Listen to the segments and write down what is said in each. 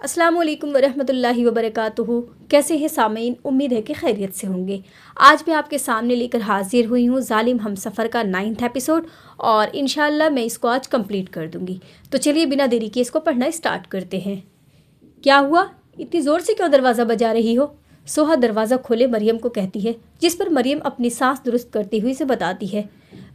अस्सलाम वालेकुम वरहमतुल्लाहि वबरकातुहू। कैसे हैं सामीन? उम्मीद है कि खैरियत से होंगे। आज मैं आपके सामने लेकर हाजिर हुई हूँ ज़ालिम हमसफ़र का 9वां एपिसोड, और इंशाअल्लाह मैं इसको आज कंप्लीट कर दूँगी। तो चलिए बिना देरी के इसको पढ़ना स्टार्ट करते हैं। क्या हुआ? इतनी ज़ोर से क्यों दरवाज़ा बजा रही हो? सोहा दरवाज़ा खोले मरियम को कहती है, जिस पर मरियम अपनी सांस दुरुस्त करती हुई से बताती है,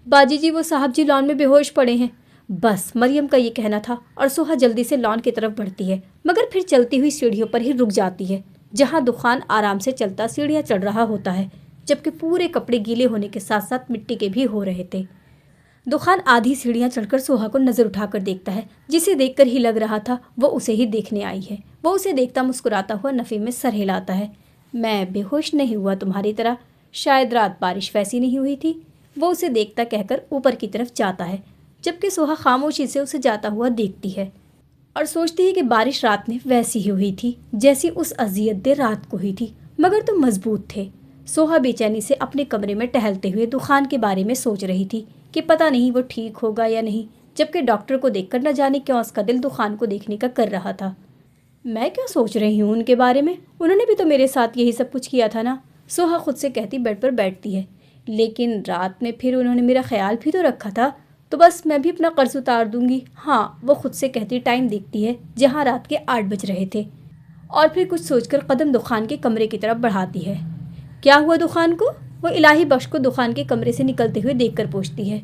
बाजी जी वो साहब जी लॉन में बेहोश पड़े हैं। बस मरियम का ये कहना था और सोहा जल्दी से लॉन की तरफ बढ़ती है, मगर फिर चलती हुई सीढ़ियों पर ही रुक जाती है, जहाँ दुखान आराम से चलता सीढ़ियाँ चढ़ रहा होता है, जबकि पूरे कपड़े गीले होने के साथ साथ मिट्टी के भी हो रहे थे। दुखान आधी सीढ़ियाँ चढ़कर सोहा को नज़र उठाकर देखता है, जिसे देखकर ही लग रहा था वो उसे ही देखने आई है। वो उसे देखता मुस्कुराता हुआ नफ़ी में सर हिलाता है। मैं बेहोश नहीं हुआ तुम्हारी तरह, शायद रात बारिश वैसी नहीं हुई थी। वो उसे देखता कहकर ऊपर की तरफ जाता है, जबकि सोहा खामोशी से उसे जाता हुआ देखती है और सोचती है कि बारिश रात में वैसी ही हुई थी जैसी उस अजियत दे रात को हुई थी, मगर तुम मजबूत थे। सोहा बेचैनी से अपने कमरे में टहलते हुए दुखान के बारे में सोच रही थी कि पता नहीं वो ठीक होगा या नहीं, जबकि डॉक्टर को देखकर न जाने क्यों उसका दिल दुखान को देखने का कर रहा था। मैं क्यों सोच रही हूँ उनके बारे में? उन्होंने भी तो मेरे साथ यही सब कुछ किया था ना, सोहा खुद से कहती बेड पर बैठती है। लेकिन रात में फिर उन्होंने मेरा ख्याल भी तो रखा था, तो बस मैं भी अपना कर्ज उतार दूंगी। हाँ, वो खुद से कहती टाइम देखती है, जहाँ रात के 8 बज रहे थे, और फिर कुछ सोचकर कदम दुखान के कमरे की तरफ बढ़ाती है। क्या हुआ दुखान को? वो इलाही बख्श को दुखान के कमरे से निकलते हुए देखकर पूछती है।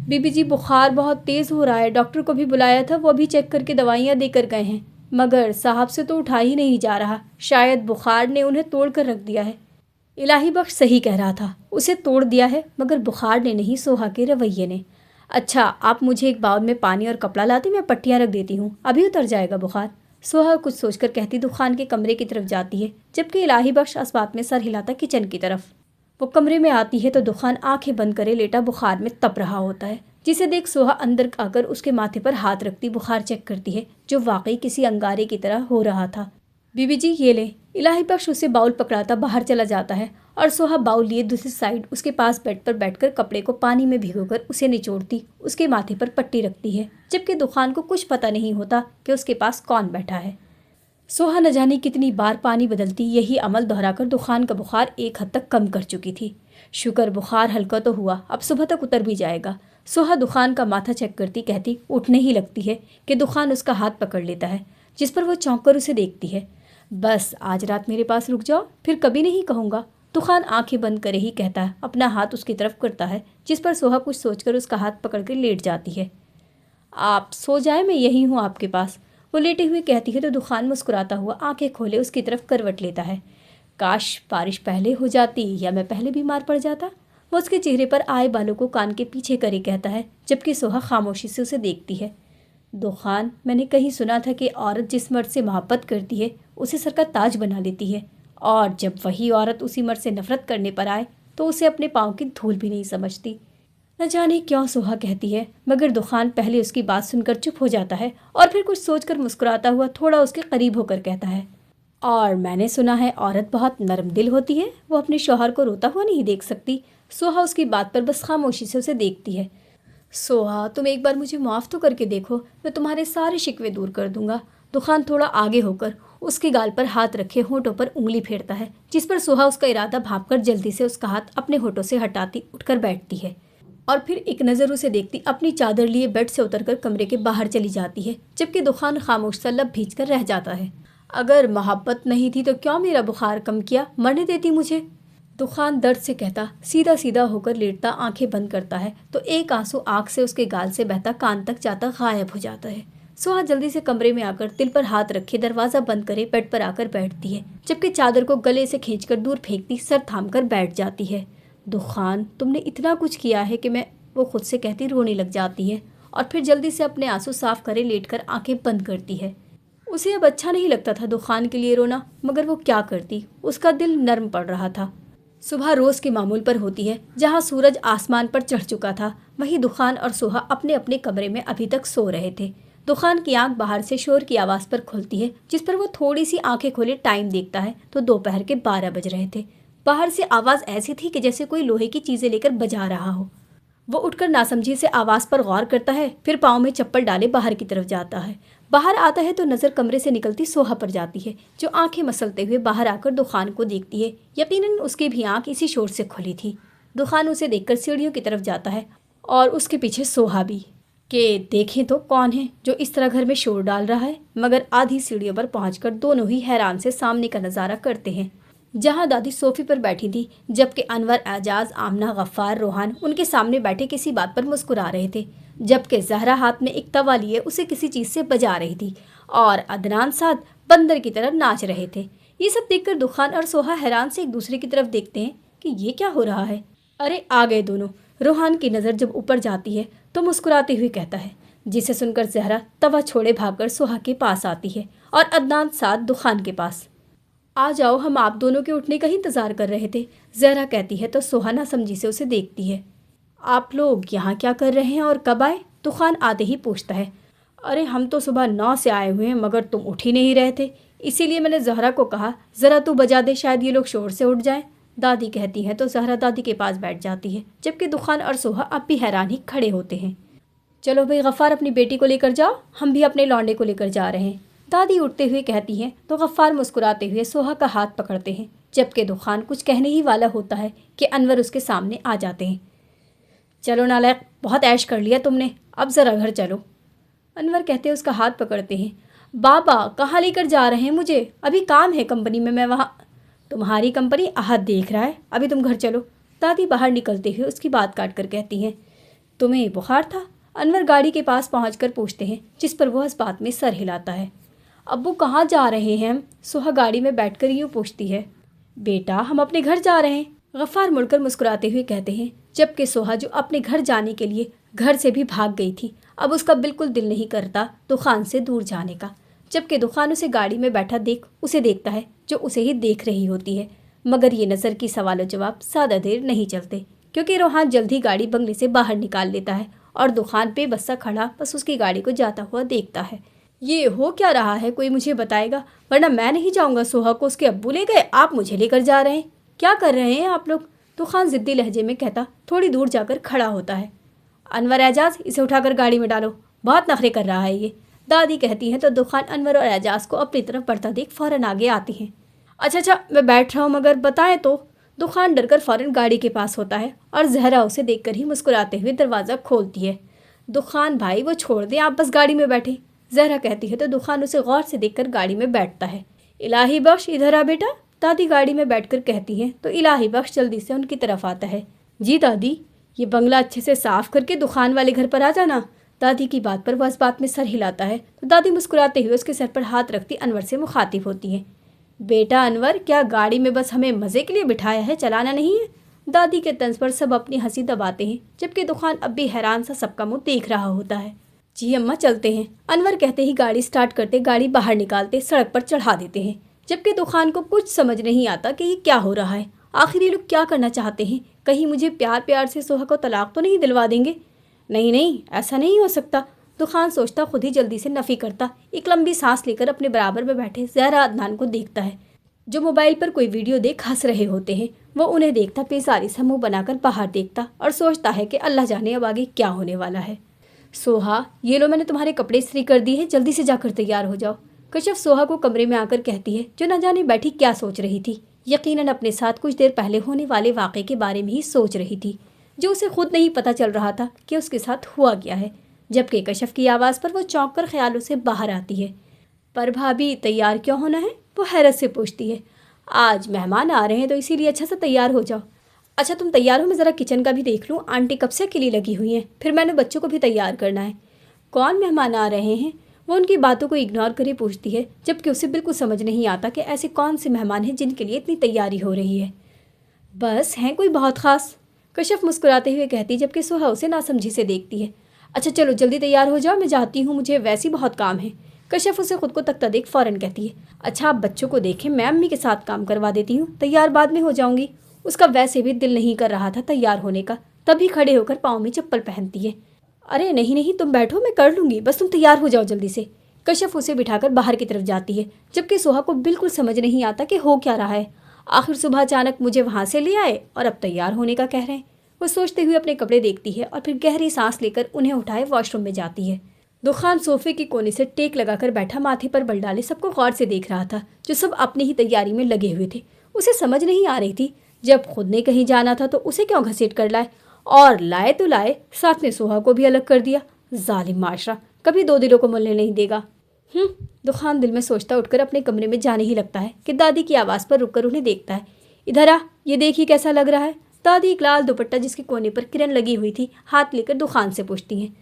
बीबी जी बुखार बहुत तेज़ हो रहा है, डॉक्टर को भी बुलाया था, वो अभी चेक करके दवाइयाँ देकर गए हैं, मगर साहब से तो उठा ही नहीं जा रहा, शायद बुखार ने उन्हें तोड़ कर रख दिया है। इलाही बख्श सही कह रहा था, उसे तोड़ दिया है, मगर बुखार ने नहीं, सोहा के रवैये ने। अच्छा, आप मुझे एक बाउल में पानी और कपड़ा लाती, मैं पट्टियाँ रख देती हूँ, अभी उतर जाएगा बुखार। सोहा कुछ सोचकर कहती दुखान के कमरे की तरफ जाती है, जबकि इलाही बख्श इस बात में सर हिलाता किचन की तरफ। वो कमरे में आती है तो दुखान आंखें बंद करे लेटा बुखार में तप रहा होता है, जिसे देख सोहा अंदर आकर उसके माथे पर हाथ रखती बुखार चेक करती है, जो वाकई किसी अंगारे की तरह हो रहा था। बीबी जी ये ले। इलाही बख्श उसे बाउल पकड़ाता बाहर चला जाता है, और सोहा बाउल लिए दूसरी साइड उसके पास बेड पर बैठकर कपड़े को पानी में भिगोकर उसे निचोड़ती उसके माथे पर पट्टी रखती है, जबकि दुखान को कुछ पता नहीं होता कि उसके पास कौन बैठा है। सोहा न जाने कितनी बार पानी बदलती यही अमल दोहराकर दुखान का बुखार एक हद तक कम कर चुकी थी। शुक्र बुखार हल्का तो हुआ, अब सुबह तक उतर भी जाएगा। सोहा दुखान का माथा चेक करती कहती उठने ही लगती है कि दुखान उसका हाथ पकड़ लेता है, जिस पर वो चौंक कर उसे देखती है। बस आज रात मेरे पास रुक जाओ, फिर कभी नहीं कहूँगा। दुखान आंखें बंद करे ही कहता है, अपना हाथ उसकी तरफ करता है, जिस पर सोहा कुछ सोचकर उसका हाथ पकड़ कर लेट जाती है। आप सो जाए, मैं यही हूँ आपके पास, वो लेटे हुए कहती है तो दुखान मुस्कुराता हुआ आंखें खोले उसकी तरफ करवट लेता है। काश बारिश पहले हो जाती या मैं पहले बीमार पड़ जाता, वो उसके चेहरे पर आए बालों को कान के पीछे करे कहता है, जबकि सोहा खामोशी से उसे देखती है। दुखान, मैंने कहीं सुना था कि औरत जिस मर्द से मोहब्बत करती है उसे सर का ताज बना लेती है, और जब वही औरत उसी मर्द से नफरत करने पर आए तो उसे अपने पाँव की धूल भी नहीं समझती। न जाने क्यों सोहा कहती है, मगर दुखान पहले उसकी बात सुनकर चुप हो जाता है और फिर कुछ सोचकर मुस्कुराता हुआ थोड़ा उसके करीब होकर कहता है, और मैंने सुना है औरत बहुत नरम दिल होती है, वो अपने शौहर को रोता हुआ नहीं देख सकती। सोहा उसकी बात पर बस खामोशी से उसे देखती है। सोहा, तुम एक बार मुझे माफ़ तो करके देखो, मैं तुम्हारे सारे शिकवे दूर कर दूंगा। दुखान थोड़ा आगे होकर उसके गाल पर हाथ रखे होठों पर उंगली फेरता है, जिस पर सोहा उसका इरादा भांपकर जल्दी से उसका हाथ अपने होठों से हटाती उठकर बैठती है, और फिर एक नज़र उसे देखती अपनी चादर लिए बेड से उतरकर कमरे के बाहर चली जाती है, जबकि दुखान खामोश सा लब भींच कर रह जाता है। अगर मोहब्बत नहीं थी तो क्यों मेरा बुखार कम किया, मरने देती मुझे, दुखान दर्द से कहता सीधा सीधा होकर लेटता आंखें बंद करता है तो एक आंसू आंख से उसके गाल से बहता कान तक जाता गायब हो जाता है। सोहा जल्दी से कमरे में आकर दिल पर हाथ रखे दरवाज़ा बंद करे बेड पर आकर बैठती है, जबकि चादर को गले से खींचकर दूर फेंकती सर थाम कर बैठ जाती है। दुखान, तुमने इतना कुछ किया है कि मैं, वो खुद से कहती रोने लग जाती है, और फिर जल्दी से अपने आंसू साफ करे लेटकर आंखें बंद करती है। उसे अब अच्छा नहीं लगता था दुखान के लिए रोना, मगर वो क्या करती, उसका दिल नर्म पड़ रहा था। सुबह रोज के मामूल पर होती है, जहाँ सूरज आसमान पर चढ़ चुका था, वहीं दुखान और सोहा अपने अपने कमरे में अभी तक सो रहे थे। दुखान की आंख बाहर से शोर की आवाज़ पर खुलती है, जिस पर वो थोड़ी सी आंखें खोले टाइम देखता है तो दोपहर के 12 बज रहे थे। बाहर से आवाज़ ऐसी थी कि जैसे कोई लोहे की चीज़ें लेकर बजा रहा हो। वो उठकर नासमझी से आवाज़ पर गौर करता है, फिर पाँव में चप्पल डाले बाहर की तरफ जाता है। बाहर आता है तो नज़र कमरे से निकलती सोहा पर जाती है, जो आंखें मसलते हुए बाहर आकर दुखान को देखती है। यकीनन उसकी भी आंख इसी शोर से खुली थी। दुखान उसे देखकर सीढ़ियों की तरफ जाता है और उसके पीछे सोहा भी, कि देखें तो कौन है जो इस तरह घर में शोर डाल रहा है। मगर आधी सीढ़ियों पर पहुंचकर दोनों ही हैरान से सामने का नज़ारा करते हैं, जहां दादी सोफे पर बैठी थी, जबकि अनवर, एजाज, आमना, गफ्फार, रोहान उनके सामने बैठे किसी बात पर मुस्कुरा रहे थे, जबकि जहरा हाथ में एक तवा लिए उसे किसी चीज़ से बजा रही थी और अदनान साथ बंदर की तरफ नाच रहे थे। ये सब देखकर दुखान और सोहा हैरान से एक दूसरे की तरफ देखते हैं कि ये क्या हो रहा है। अरे आ गए दोनों। रोहान की नज़र जब ऊपर जाती है तो मुस्कुराते हुए कहता है, जिसे सुनकर जहरा तवा छोड़े भागकर सोहा के पास आती है और अदनान साथ दुखान के पास। आ जाओ, हम आप दोनों के उठने का ही इंतज़ार कर रहे थे, जहरा कहती है तो सोहा नासमझी से उसे देखती है। आप लोग यहाँ क्या कर रहे हैं और कब आए? दुखान आते ही पूछता है। अरे हम तो सुबह 9 से आए हुए हैं, मगर तुम उठ ही नहीं रहे थे, इसीलिए मैंने जहरा को कहा ज़रा तू बजा दे, शायद ये लोग शोर से उठ जाएं। दादी कहती है तो जहरा दादी के पास बैठ जाती है, जबकि दुखान और सोहा अब भी हैरान ही खड़े होते हैं। चलो भाई गफ्फार, अपनी बेटी को लेकर जाओ, हम भी अपने लौंडे को लेकर जा रहे हैं, दादी उठते हुए कहती हैं तो गफ्फार मुस्कुराते हुए सोहा का हाथ पकड़ते हैं, जबकि दुखान कुछ कहने ही वाला होता है कि अनवर उसके सामने आ जाते हैं। चलो नालायक, बहुत ऐश कर लिया तुमने, अब ज़रा घर चलो, अनवर कहते हैं उसका हाथ पकड़ते हैं। बाबा कहाँ लेकर जा रहे हैं मुझे? अभी काम है कंपनी में, मैं वहाँ। तुम्हारी कंपनी आहत देख रहा है, अभी तुम घर चलो, दादी बाहर निकलते हुए उसकी बात काट कर कहती हैं। तुम्हें बुखार था? अनवर गाड़ी के पास पहुँच पूछते हैं, जिस पर वह इस बात में सर हिलाता है। अब्बू कहाँ जा रहे हैं हम? सोहा गाड़ी में बैठकर यूँ पूछती है। बेटा हम अपने घर जा रहे हैं, गफ्फार मुड़कर मुस्कुराते हुए कहते हैं, जबकि सोहा जो अपने घर जाने के लिए घर से भी भाग गई थी, अब उसका बिल्कुल दिल नहीं करता दुखान से दूर जाने का, जबकि दुखान उसे गाड़ी में बैठा देख उसे देखता है जो उसे ही देख रही होती है। मगर ये नज़र की सवाल जवाब ज़्यादा देर नहीं चलते, क्योंकि रोहान जल्द ही गाड़ी बंगले से बाहर निकाल लेता है और दुखान पे बस्सा खड़ा बस उसकी गाड़ी को जाता हुआ देखता है। ये हो क्या रहा है, कोई मुझे बताएगा, वरना मैं नहीं जाऊँगा। सोहा को उसके अब्बू ले गए, आप मुझे लेकर जा रहे हैं, क्या कर रहे हैं आप लोग? दुखान ज़िद्दी लहजे में कहता थोड़ी दूर जाकर खड़ा होता है। अनवर, एजाज, इसे उठाकर गाड़ी में डालो, बहुत नखरे कर रहा है ये, दादी कहती हैं तो दुखान अनवर और एजाज को अपनी तरफ बढ़ता देख फ़ौरन आगे आती हैं। अच्छा मैं बैठ रहा हूँ, मगर बताएं तो। दुखान डरकर फ़ौरन गाड़ी के पास होता है और जहरा उसे देखकर ही मुस्कुराते हुए दरवाज़ा खोलती है। दुखान भाई वो छोड़ दें, आप बस गाड़ी में बैठे, जहरा कहती है तो दुखान उसे गौर से देखकर गाड़ी में बैठता है। इलाही बख्श, इधर आ बेटा, दादी गाड़ी में बैठकर कहती हैं तो इलाही बख्श जल्दी से उनकी तरफ आता है। जी दादी, ये बंगला अच्छे से साफ़ करके दुकान वाले घर पर आ जाना। दादी की बात पर वह इस बात में सर हिलाता है तो दादी मुस्कुराते हुए उसके सर पर हाथ रखती अनवर से मुखातिब होती हैं। बेटा अनवर, क्या गाड़ी में बस हमें मज़े के लिए बिठाया है, चलाना नहीं है? दादी के तंज पर सब अपनी हंसी दबाते हैं, जबकि दुकान अब भी हैरान सा सबका मुँह देख रहा होता है। जी अम्मा चलते हैं, अनवर कहते ही गाड़ी स्टार्ट करते गाड़ी बाहर निकालते सड़क पर चढ़ा देते हैं, जबकि दुकान को कुछ समझ नहीं आता कि ये क्या हो रहा है। आखिर ये लोग क्या करना चाहते हैं? कहीं मुझे प्यार से सोहा को तलाक तो नहीं दिलवा देंगे? नहीं, ऐसा नहीं हो सकता, दुखान सोचता, खुद ही जल्दी से नफ़ी करता एक लंबी सांस लेकर अपने बराबर में बैठे जहरा अदनान को देखता है, जो मोबाइल पर कोई वीडियो देख हंस रहे होते हैं। वो उन्हें देखता बेजारी सा मुँह बनाकर बाहर देखता और सोचता है कि अल्लाह जाने अब आगे क्या होने वाला है। सोहा, ये लो मैंने तुम्हारे कपड़े इस्त्री कर दिए हैं, जल्दी से जाकर तैयार हो जाओ, कशिफ सोहा को कमरे में आकर कहती है, जो न जाने बैठी क्या सोच रही थी। यकीनन अपने साथ कुछ देर पहले होने वाले वाक़े के बारे में ही सोच रही थी, जो उसे खुद नहीं पता चल रहा था कि उसके साथ हुआ क्या है। जबकि कशिफ की आवाज़ पर वो चौंक कर ख्यालों से बाहर आती है। पर भाभी तैयार क्यों होना है? वो हैरत से पूछती है। आज मेहमान आ रहे हैं तो इसीलिए अच्छा सा तैयार हो जाओ। अच्छा तुम तैयार हो, मैं ज़रा किचन का भी देख लूँ, आंटी कब से अकेली लगी हुई हैं, फिर मैंने बच्चों को भी तैयार करना है। कौन मेहमान आ रहे हैं? वो उनकी बातों को इग्नोर करे पूछती है, जबकि उसे बिल्कुल समझ नहीं आता कि ऐसे कौन से मेहमान हैं जिनके लिए इतनी तैयारी हो रही है। बस हैं कोई बहुत ख़ास, कशिफ मुस्कुराते हुए कहती, जबकि सोहा उसे नासमझी से देखती है। अच्छा चलो जल्दी तैयार हो जाओ, मैं जाती हूँ, मुझे वैसे ही बहुत काम है। कशिफ उसे खुद को तकता देख फ़ौरन कहती है, अच्छा आप बच्चों को देखें, मैं अम्मी के साथ काम करवा देती हूँ, तैयार बाद में हो जाऊँगी। उसका वैसे भी दिल नहीं कर रहा था तैयार होने का, तभी खड़े होकर पाँव में चप्पल पहनती है। अरे नहीं तुम बैठो, मैं कर लूँगी, बस तुम तैयार हो जाओ जल्दी से। कशिफ उसे बिठाकर बाहर की तरफ जाती है, जबकि सोहा को बिल्कुल समझ नहीं आता कि हो क्या रहा है। आखिर सुबह अचानक मुझे वहाँ से ले आए और अब तैयार होने का कह रहे हैं। वो सोचते हुए अपने कपड़े देखती है और फिर गहरी सांस लेकर उन्हें उठाए वॉशरूम में जाती है। दुखान सोफे के कोने से टेक लगाकर बैठा, माथे पर बल डाले सबको गौर से देख रहा था, जो सब अपनी ही तैयारी में लगे हुए थे। उसे समझ नहीं आ रही थी, जब खुद ने कहीं जाना था तो उसे क्यों घसीट कर लाए, और लाए तो लाए, साथ में सोहा को भी अलग कर दिया। जालिम माशरा कभी दो दिलों को मिलने नहीं देगा। दुखान दिल में सोचता उठकर अपने कमरे में जाने ही लगता है कि दादी की आवाज़ पर रुककर उन्हें देखता है। इधर आ, ये देखिए कैसा लग रहा है। दादी एक लाल दुपट्टा जिसके कोने पर किरण लगी हुई थी हाथ लेकर दुखान से पूछती हैं।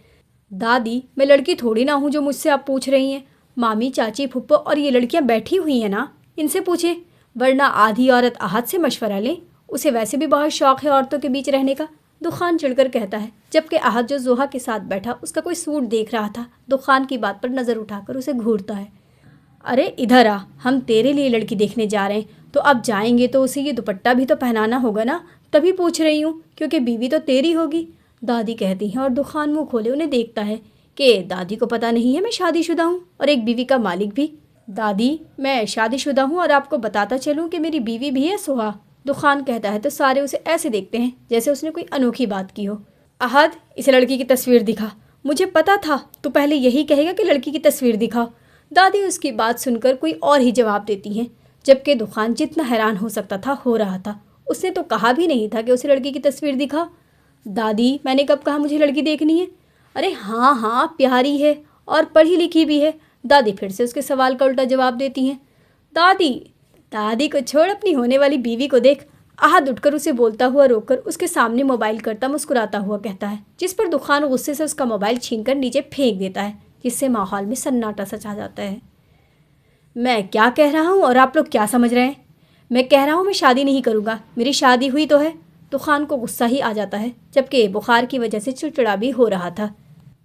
दादी, मैं लड़की थोड़ी ना हूँ जो मुझसे आप पूछ रही हैं। मामी, चाची, फुप्पो और ये लड़कियाँ बैठी हुई हैं ना, इनसे पूछे, वरना आधी औरत आहत से मशवरा लें। उसे वैसे भी बहुत शौक है औरतों के बीच रहने का, दुखान चिढ़कर कहता है, जबकि आहत जो जोहा के साथ बैठा उसका कोई सूट देख रहा था, दुखान की बात पर नज़र उठाकर उसे घूरता है। अरे इधर आ, हम तेरे लिए लड़की देखने जा रहे हैं, तो अब जाएंगे तो उसे ये दुपट्टा भी तो पहनाना होगा ना, तभी पूछ रही हूँ, क्योंकि बीवी तो तेरी होगी, दादी कहती हैं। और दुखान मुँह खोले उन्हें देखता है कि दादी को पता नहीं है मैं शादीशुदा हूँ और एक बीवी का मालिक भी। दादी, मैं शादीशुदा हूँ और आपको बताता चलूँ कि मेरी बीवी भी है सोहा, दुखान कहता है। तो सारे उसे ऐसे देखते हैं जैसे उसने कोई अनोखी बात की हो। अहद, इस लड़की की तस्वीर दिखा। मुझे पता था तू पहले यही कहेगा कि लड़की की तस्वीर दिखा। दादी उसकी बात सुनकर कोई और ही जवाब देती हैं, जबकि दुखान जितना हैरान हो सकता था हो रहा था। उसने तो कहा भी नहीं था कि उसे लड़की की तस्वीर दिखा। दादी, मैंने कब कहा मुझे लड़की देखनी है? अरे हाँ हाँ, प्यारी है और पढ़ी लिखी भी है। दादी फिर से उसके सवाल का उल्टा जवाब देती हैं। दादी को छोड़, अपनी होने वाली बीवी को देख। आहद उठकर उसे बोलता हुआ रोककर उसके सामने मोबाइल करता मुस्कुराता हुआ कहता है, जिस पर दुखान गुस्से से उसका मोबाइल छीनकर नीचे फेंक देता है, जिससे माहौल में सन्नाटा सा छा जाता है। मैं क्या कह रहा हूँ और आप लोग क्या समझ रहे हैं? मैं कह रहा हूँ मैं शादी नहीं करूँगा, मेरी शादी हुई तो है। दुखान को गुस्सा ही आ जाता है, जबकि बुखार की वजह से चिड़चिड़ा भी हो रहा था,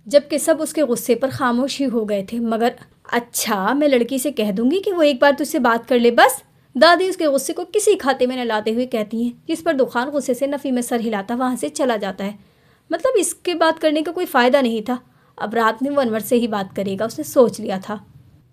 जबकि सब उसके गुस्से पर खामोश ही हो गए थे। मगर अच्छा, मैं लड़की से कह दूंगी कि वो एक बार तुझसे बात कर ले बस, दादी उसके गुस्से को किसी खाते में न लाते हुए कहती हैं, जिस पर दुखान गुस्से से नफ़ी में सर हिलाता वहाँ से चला जाता है। मतलब इसके बात करने का कोई फ़ायदा नहीं था, अब रात में वो अनवर से ही बात करेगा, उसने सोच लिया था।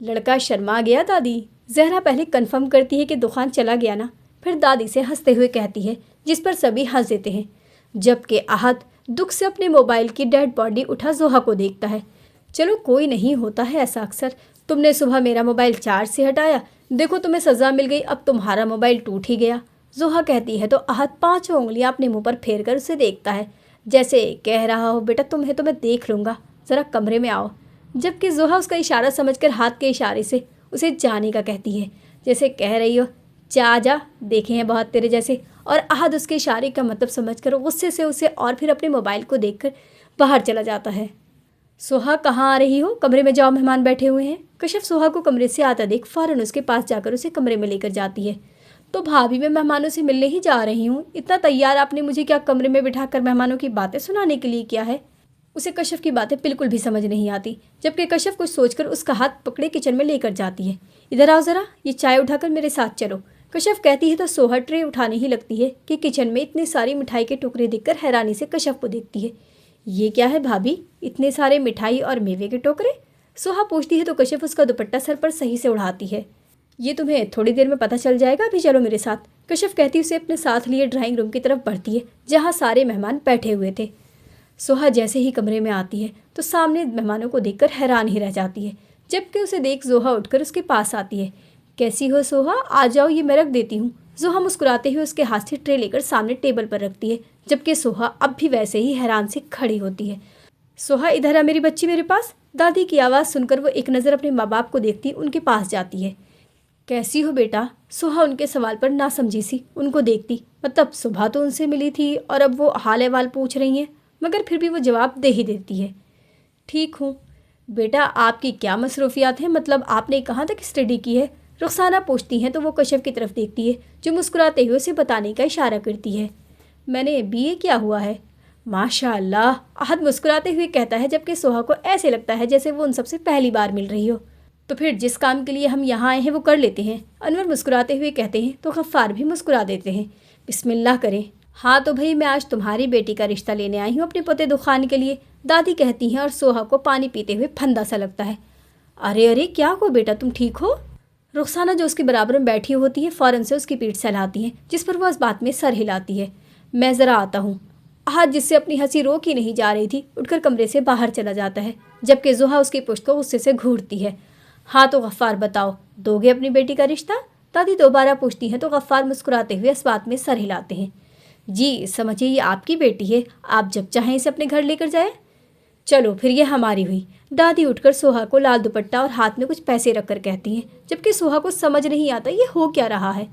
लड़का शर्मा गया दादी, जहरा पहले कन्फर्म करती है कि दुखान चला गया ना, फिर दादी से हंसते हुए कहती है, जिस पर सभी हंस देते हैं, जबकि आहत दुख से अपने मोबाइल की डेड बॉडी उठा जोहा को देखता है। चलो कोई नहीं, होता है ऐसा अक्सर। तुमने सुबह मेरा मोबाइल चार्ज से हटाया, देखो तुम्हें सज़ा मिल गई, अब तुम्हारा मोबाइल टूट ही गया, जोहा कहती है। तो आहत 5 उंगलियां अपने मुंह पर फेर कर उसे देखता है, जैसे कह रहा हो, बेटा तुम्हें तो मैं देख लूँगा, ज़रा कमरे में आओ। जबकि जोहा उसका इशारा समझकर हाथ के इशारे से उसे जाने का कहती है, जैसे कह रही हो जा, देखे हैं बहुत तेरे जैसे। और आहद उसके इशारे का मतलब समझकर गुस्से से उसे और फिर अपने मोबाइल को देखकर बाहर चला जाता है। सोहा, कहाँ आ रही हो? कमरे में जाओ, मेहमान बैठे हुए हैं। कशिफ सोहा को कमरे से आता देख फ़ौरन उसके पास जाकर उसे कमरे में लेकर जाती है। तो भाभी, मैं मेहमानों से मिलने ही जा रही हूँ, इतना तैयार आपने मुझे क्या कमरे में बिठाकर मेहमानों की बातें सुनाने के लिए किया है? उसे कशिफ की बातें बिल्कुल भी समझ नहीं आती, जबकि कशिफ कुछ सोचकर उसका हाथ पकड़े किचन में लेकर जाती है। इधर आओ ज़रा, ये चाय उठाकर मेरे साथ चलो, कशिफ कहती है। तो सोहा ट्रे उठाने ही लगती है कि किचन में इतनी सारी मिठाई के टुकड़े देखकर हैरानी से कशिफ को देखती है। ये क्या है भाभी, इतने सारे मिठाई और मेवे के टोकरे? सोहा पूछती है। तो कशिफ उसका दुपट्टा सर पर सही से उड़ाती है। ये तुम्हें थोड़ी देर में पता चल जाएगा, अभी चलो मेरे साथ, कशिफ कहती उसे अपने साथ लिए ड्राइंग रूम की तरफ बढ़ती है, जहाँ सारे मेहमान बैठे हुए थे। सोहा जैसे ही कमरे में आती है तो सामने मेहमानों को देखकर हैरान ही रह जाती है, जबकि उसे देख जोहा उठकर उसके पास आती है। कैसी हो सोहा, आ जाओ, ये मैं रख देती हूँ। जोहा मुस्कुराते हुए उसके हाथ से ट्रे लेकर सामने टेबल पर रखती है, जबकि सोहा अब भी वैसे ही हैरान से खड़ी होती है। सोहा, इधर आ मेरी बच्ची मेरे पास। दादी की आवाज़ सुनकर वो एक नज़र अपने माँ बाप को देखती उनके पास जाती है। कैसी हो बेटा? सोहा उनके सवाल पर ना समझी सी उनको देखती, मतलब सुबह तो उनसे मिली थी और अब वो हाल अहवाल पूछ रही हैं, मगर फिर भी वो जवाब दे ही देती है, ठीक हूँ। बेटा, आपकी क्या मसरूफियात हैं, मतलब आपने कहाँ तक स्टडी की है? रुखसाना पूछती हैं। तो वो कशिफ की तरफ देखती है, जो मुस्कुराते हुए उसे बताने का इशारा करती है। मैंने BA किया हुआ है। माशाअल्लाह, आहद मुस्कुराते हुए कहता है, जबकि सोहा को ऐसे लगता है जैसे वो उन सबसे पहली बार मिल रही हो। तो फिर जिस काम के लिए हम यहाँ आए हैं वो कर लेते हैं, अनवर मुस्कुराते हुए कहते हैं। तो गफ्फार भी मुस्कुरा देते हैं। बिस्मिल्लाह करें। हाँ तो भाई, मैं आज तुम्हारी बेटी का रिश्ता लेने आई हूँ अपने पोते दुखान के लिए, दादी कहती हैं। और सोहा को पानी पीते हुए फंदा सा लगता है। अरे क्या हो बेटा, तुम ठीक हो? रुखसाना जो उसके बराबर में बैठी होती है फ़ौरन से उसकी पीठ सहलाती है, जिस पर वो इस बात में सर हिलाती है। मैं ज़रा आता हूँ। आहत जिससे अपनी हंसी रोक ही नहीं जा रही थी उठकर कमरे से बाहर चला जाता है, जबकि ज़ुहा उसकी पुश्त को गुस्से से घूरती है। हाँ तो गफ्फार बताओ, दोगे अपनी बेटी का रिश्ता? दादी दोबारा पूछती हैं तो गफ्फार मुस्कुराते हुए इस बात में सर हिलाते हैं। जी समझिए ये आपकी बेटी है, आप जब चाहें इसे अपने घर लेकर जाए। चलो फिर ये हमारी हुई। दादी उठकर सोहा को लाल दुपट्टा और हाथ में कुछ पैसे रखकर कहती हैं, जबकि सोहा को समझ नहीं आता ये हो क्या रहा है।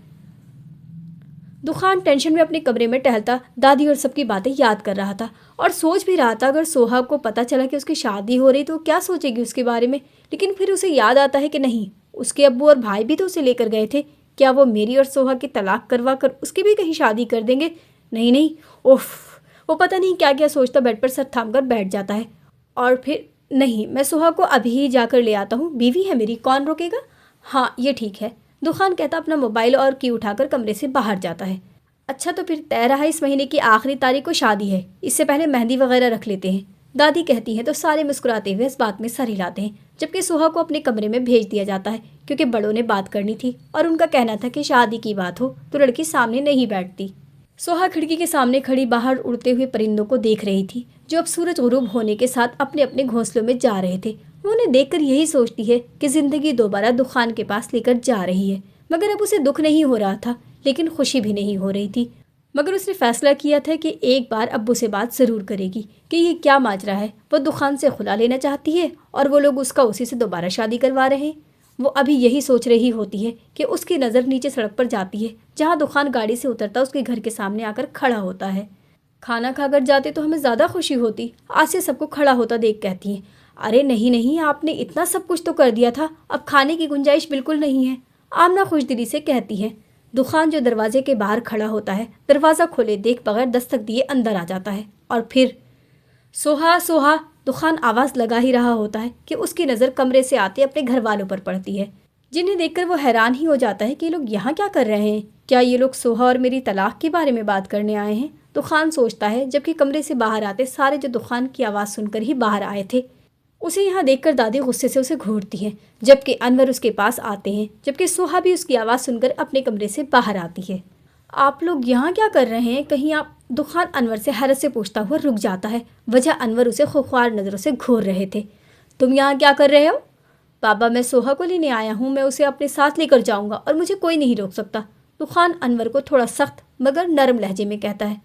दुखान टेंशन में अपने कमरे में टहलता दादी और सबकी बातें याद कर रहा था और सोच भी रहा था अगर सोहा को पता चला कि उसकी शादी हो रही तो क्या सोचेगी उसके बारे में। लेकिन फिर उसे याद आता है कि नहीं, उसके अब्बू और भाई भी तो उसे लेकर गए थे, क्या वो मेरी और सोहा की तलाक करवा कर उसकी भी कहीं शादी कर देंगे? नहीं नहीं, उफ। वो पता नहीं क्या क्या सोचता बेड पर सर थाम कर बैठ जाता है और फिर नहीं, मैं सोहा को अभी ही जाकर ले आता हूँ, बीवी है मेरी, कौन रोकेगा। हाँ ये ठीक है, दुखान कहता अपना मोबाइल और की उठाकर कमरे से बाहर जाता है। अच्छा तो फिर तय रहा इस महीने की आखिरी तारीख को शादी है, इससे पहले मेहंदी वगैरह रख लेते हैं। दादी कहती हैं तो सारे मुस्कुराते हुए इस बात में सर हिलाते हैं, जबकि सोहा को अपने कमरे में भेज दिया जाता है क्योंकि बड़ों ने बात करनी थी और उनका कहना था कि शादी की बात हो तो लड़की सामने नहीं बैठती। सोहा खिड़की के सामने खड़ी बाहर उड़ते हुए परिंदों को देख रही थी जो अब सूरज गुरूब होने के साथ अपने अपने घोंसलों में जा रहे थे। वो उन्हें देखकर यही सोचती है कि ज़िंदगी दोबारा दुखान के पास लेकर जा रही है, मगर अब उसे दुख नहीं हो रहा था लेकिन खुशी भी नहीं हो रही थी। मगर उसने फैसला किया था कि एक बार अब्बू से बात ज़रूर करेगी कि ये क्या माजरा है। वो दुखान से खुला लेना चाहती है और वो लोग उसका उसी से दोबारा शादी करवा रहे हैं। वो अभी यही सोच रही होती है कि उसकी नज़र नीचे सड़क पर जाती है जहाँ दुखान गाड़ी से उतरता उसके घर के सामने आकर खड़ा होता है। खाना खाकर जाते तो हमें ज़्यादा खुशी होती। आसिया सबको खड़ा होता देख कहती है, अरे नहीं नहीं, आपने इतना सब कुछ तो कर दिया था, अब खाने की गुंजाइश बिल्कुल नहीं है। आमना खुशदिली से कहती है। दुखान जो दरवाजे के बाहर खड़ा होता है दरवाज़ा खोले देख बगैर दस्तक दिए अंदर आ जाता है और फिर सोहा सोहा दुखान आवाज़ लगा ही रहा होता है कि उसकी नज़र कमरे से आते अपने घर वालों पर पड़ती है, जिन्हें देखकर वो हैरान ही हो जाता है कि ये लोग यहाँ क्या कर रहे हैं। क्या ये लोग सोहा और मेरी तलाक के बारे में बात करने आए हैं? दुखान सोचता है, जबकि कमरे से बाहर आते सारे जो दुखान की आवाज़ सुनकर ही बाहर आए थे। उसे यहाँ देखकर दादी गुस्से से उसे घूरती है, जबकि अनवर उसके पास आते हैं, जबकि सोहा भी उसकी आवाज़ सुनकर अपने कमरे से बाहर आती है। आप लोग यहाँ क्या कर रहे हैं, कहीं आप? दुखान अनवर से हैरत से पूछता हुआ रुक जाता है। वजह अनवर उसे खुख्वार नज़रों से घूर रहे थे। तुम यहाँ क्या कर रहे हो? बाबा मैं सोहा को लेने आया हूँ, मैं उसे अपने साथ लेकर जाऊँगा और मुझे कोई नहीं रोक सकता। दुखान अनवर को थोड़ा सख्त मगर नरम लहजे में कहता है।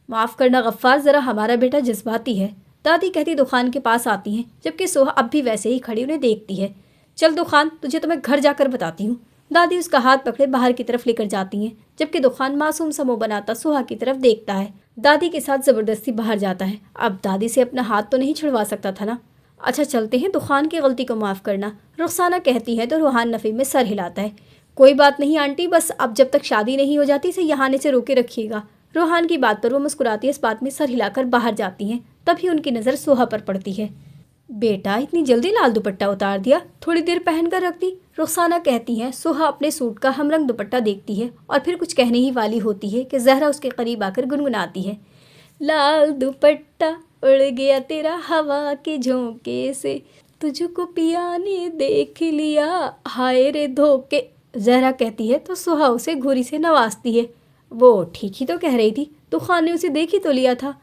माफ़ करना गफ्फार, ज़रा हमारा बेटा जज्बाती है, दादी कहती दुखान के पास आती हैं, जबकि सोहा अब भी वैसे ही खड़ी उन्हें देखती है। चल दुखान, तुझे तो मैं घर जाकर बताती हूँ। दादी उसका हाथ पकड़े बाहर की तरफ लेकर जाती हैं, जबकि दुखान मासूम सा मुंह बनाता सोहा की तरफ देखता है। दादी के साथ ज़बरदस्ती बाहर जाता है। अब दादी से अपना हाथ तो नहीं छुड़वा सकता था ना। अच्छा चलते हैं, दुखान की गलती को माफ़ करना, रुखसाना कहती है तो रूहान नफ़ी में सर हिलाता है। कोई बात नहीं आंटी, बस अब जब तक शादी नहीं हो जाती इसे यहाँ आने से रोके रखिएगा। रूहान की बात पर वो मुस्कुराती है, इस बात में सर हिलाकर बाहर जाती हैं। तभी उनकी नज़र सोहा पर पड़ती है। बेटा इतनी जल्दी लाल दुपट्टा उतार दिया, थोड़ी देर पहन कर रख दी, रुखसाना कहती हैं। सोहा अपने सूट का हमरंग दुपट्टा देखती है और फिर कुछ कहने ही वाली होती है कि जहरा उसके करीब आकर गुनगुनाती है। लाल दुपट्टा उड़ गया तेरा हवा के झोंके से, तुझको पिया ने देख लिया हाय रे धोखे। जहरा कहती है तो सोहा उसे घुरी से नवाजती है। वो ठीक ही तो कह रही थी, दुखान ने उसे देख ही तो लिया था।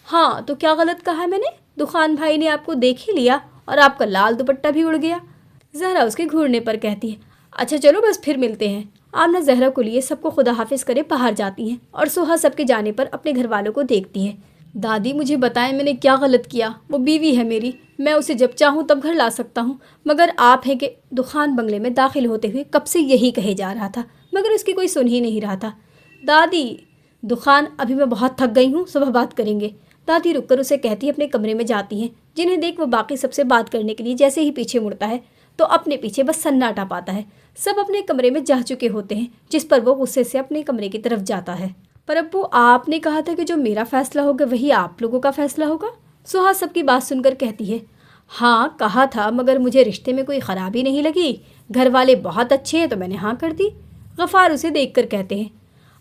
हाँ तो क्या गलत कहा मैंने? दुखान भाई ने आपको देख ही लिया और आपका लाल दुपट्टा भी उड़ गया। जहरा उसके घूरने पर कहती है। अच्छा चलो बस फिर मिलते हैं। आमना जहरा को लिए सबको खुदा हाफिज करे बाहर जाती हैं और सोहा सबके जाने पर अपने घर वालों को देखती है। दादी मुझे बताएं मैंने क्या गलत किया? वो बीवी है मेरी, मैं उसे जब चाहूँ तब घर ला सकता हूँ, मगर आप हैं कि दुखान बंगले में दाखिल होते हुए कब से यही कहे जा रहा था, मगर उसकी कोई सुन ही नहीं रहा था। दादी दुखान, अभी मैं बहुत थक गई हूँ, सुबह बात करेंगे। दादी रुककर उसे कहती अपने कमरे में जाती हैं, जिन्हें देख वो बाकी सबसे बात करने के लिए जैसे ही पीछे मुड़ता है तो अपने पीछे बस सन्नाटा पाता है। सब अपने कमरे में जा चुके होते हैं, जिस पर वो गुस्से से अपने कमरे की तरफ जाता है। पर अब्बू आपने कहा था कि जो मेरा फैसला होगा वही आप लोगों का फैसला होगा। सोहा सबकी बात सुनकर कहती है। हाँ कहा था, मगर मुझे रिश्ते में कोई ख़राबी नहीं लगी, घर वाले बहुत अच्छे हैं तो मैंने हाँ कर दी। गफ़ार उसे देख कर कहते हैं।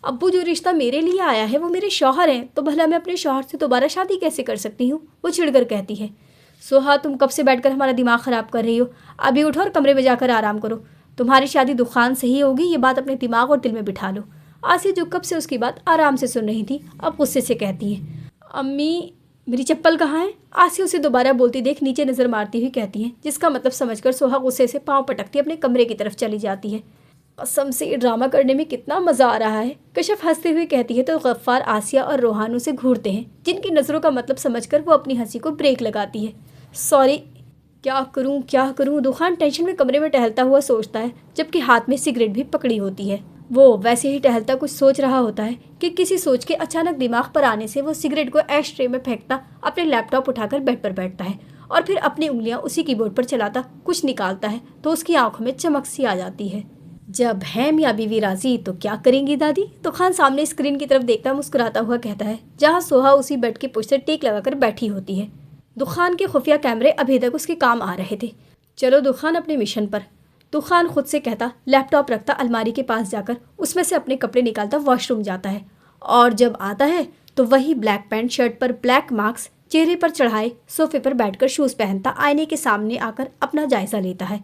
अब्बू जो रिश्ता मेरे लिए आया है वो मेरे शौहर हैं, तो भला मैं अपने शौहर से दोबारा शादी कैसे कर सकती हूँ? वो चिढ़कर कहती है। सोहा तुम कब से बैठकर हमारा दिमाग ख़राब कर रही हो, अभी उठो और कमरे में जाकर आराम करो। तुम्हारी शादी दुखान से ही होगी, ये बात अपने दिमाग और दिल में बिठा लो। आसिया जो कब से उसकी बात आराम से सुन रही थी अब गुस्से से कहती है। अम्मी मेरी चप्पल कहाँ है? आसिया उसे दोबारा बोलती देख नीचे नज़र मारती हुई कहती है, जिसका मतलब समझकर सोहा गुस्से से पाँव पटकती अपने कमरे की तरफ चली जाती है। कसम से ये ड्रामा करने में कितना मज़ा आ रहा है, कशफ हंसते हुए कहती है तो गफ्फार आसिया और रोहान उसे घूरते हैं, जिनकी नज़रों का मतलब समझकर वो अपनी हंसी को ब्रेक लगाती है। सॉरी, क्या करूँ? दुखान टेंशन में कमरे में टहलता हुआ सोचता है, जबकि हाथ में सिगरेट भी पकड़ी होती है। वो वैसे ही टहलता कुछ सोच रहा होता है कि किसी सोच के अचानक दिमाग पर आने से वो सिगरेट को ऐश ट्रे में फेंकता अपने लैपटॉप उठाकर बेड पर बैठता है और फिर अपनी उंगलियां उसी कीबोर्ड पर चलाता कुछ निकालता है तो उसकी आंखों में चमक सी आ जाती है। जब है मियाँ बीवी राजी तो क्या करेंगी दादी? तो खान सामने स्क्रीन की तरफ देखता मुस्कुराता हुआ कहता है, जहाँ सोहा उसी बेड की पुष्ट से टेक लगाकर बैठी होती है। दुखान के खुफिया कैमरे अभी तक उसके काम आ रहे थे। चलो दुखान अपने मिशन पर, दुखान खुद से कहता लैपटॉप रखता अलमारी के पास जाकर उसमें से अपने कपड़े निकालता वॉशरूम जाता है और जब आता है तो वही ब्लैक पैंट शर्ट पर ब्लैक मार्क्स चेहरे पर चढ़ाए सोफे पर बैठकर शूज़ पहनता आईने के सामने आकर अपना जायज़ा लेता है।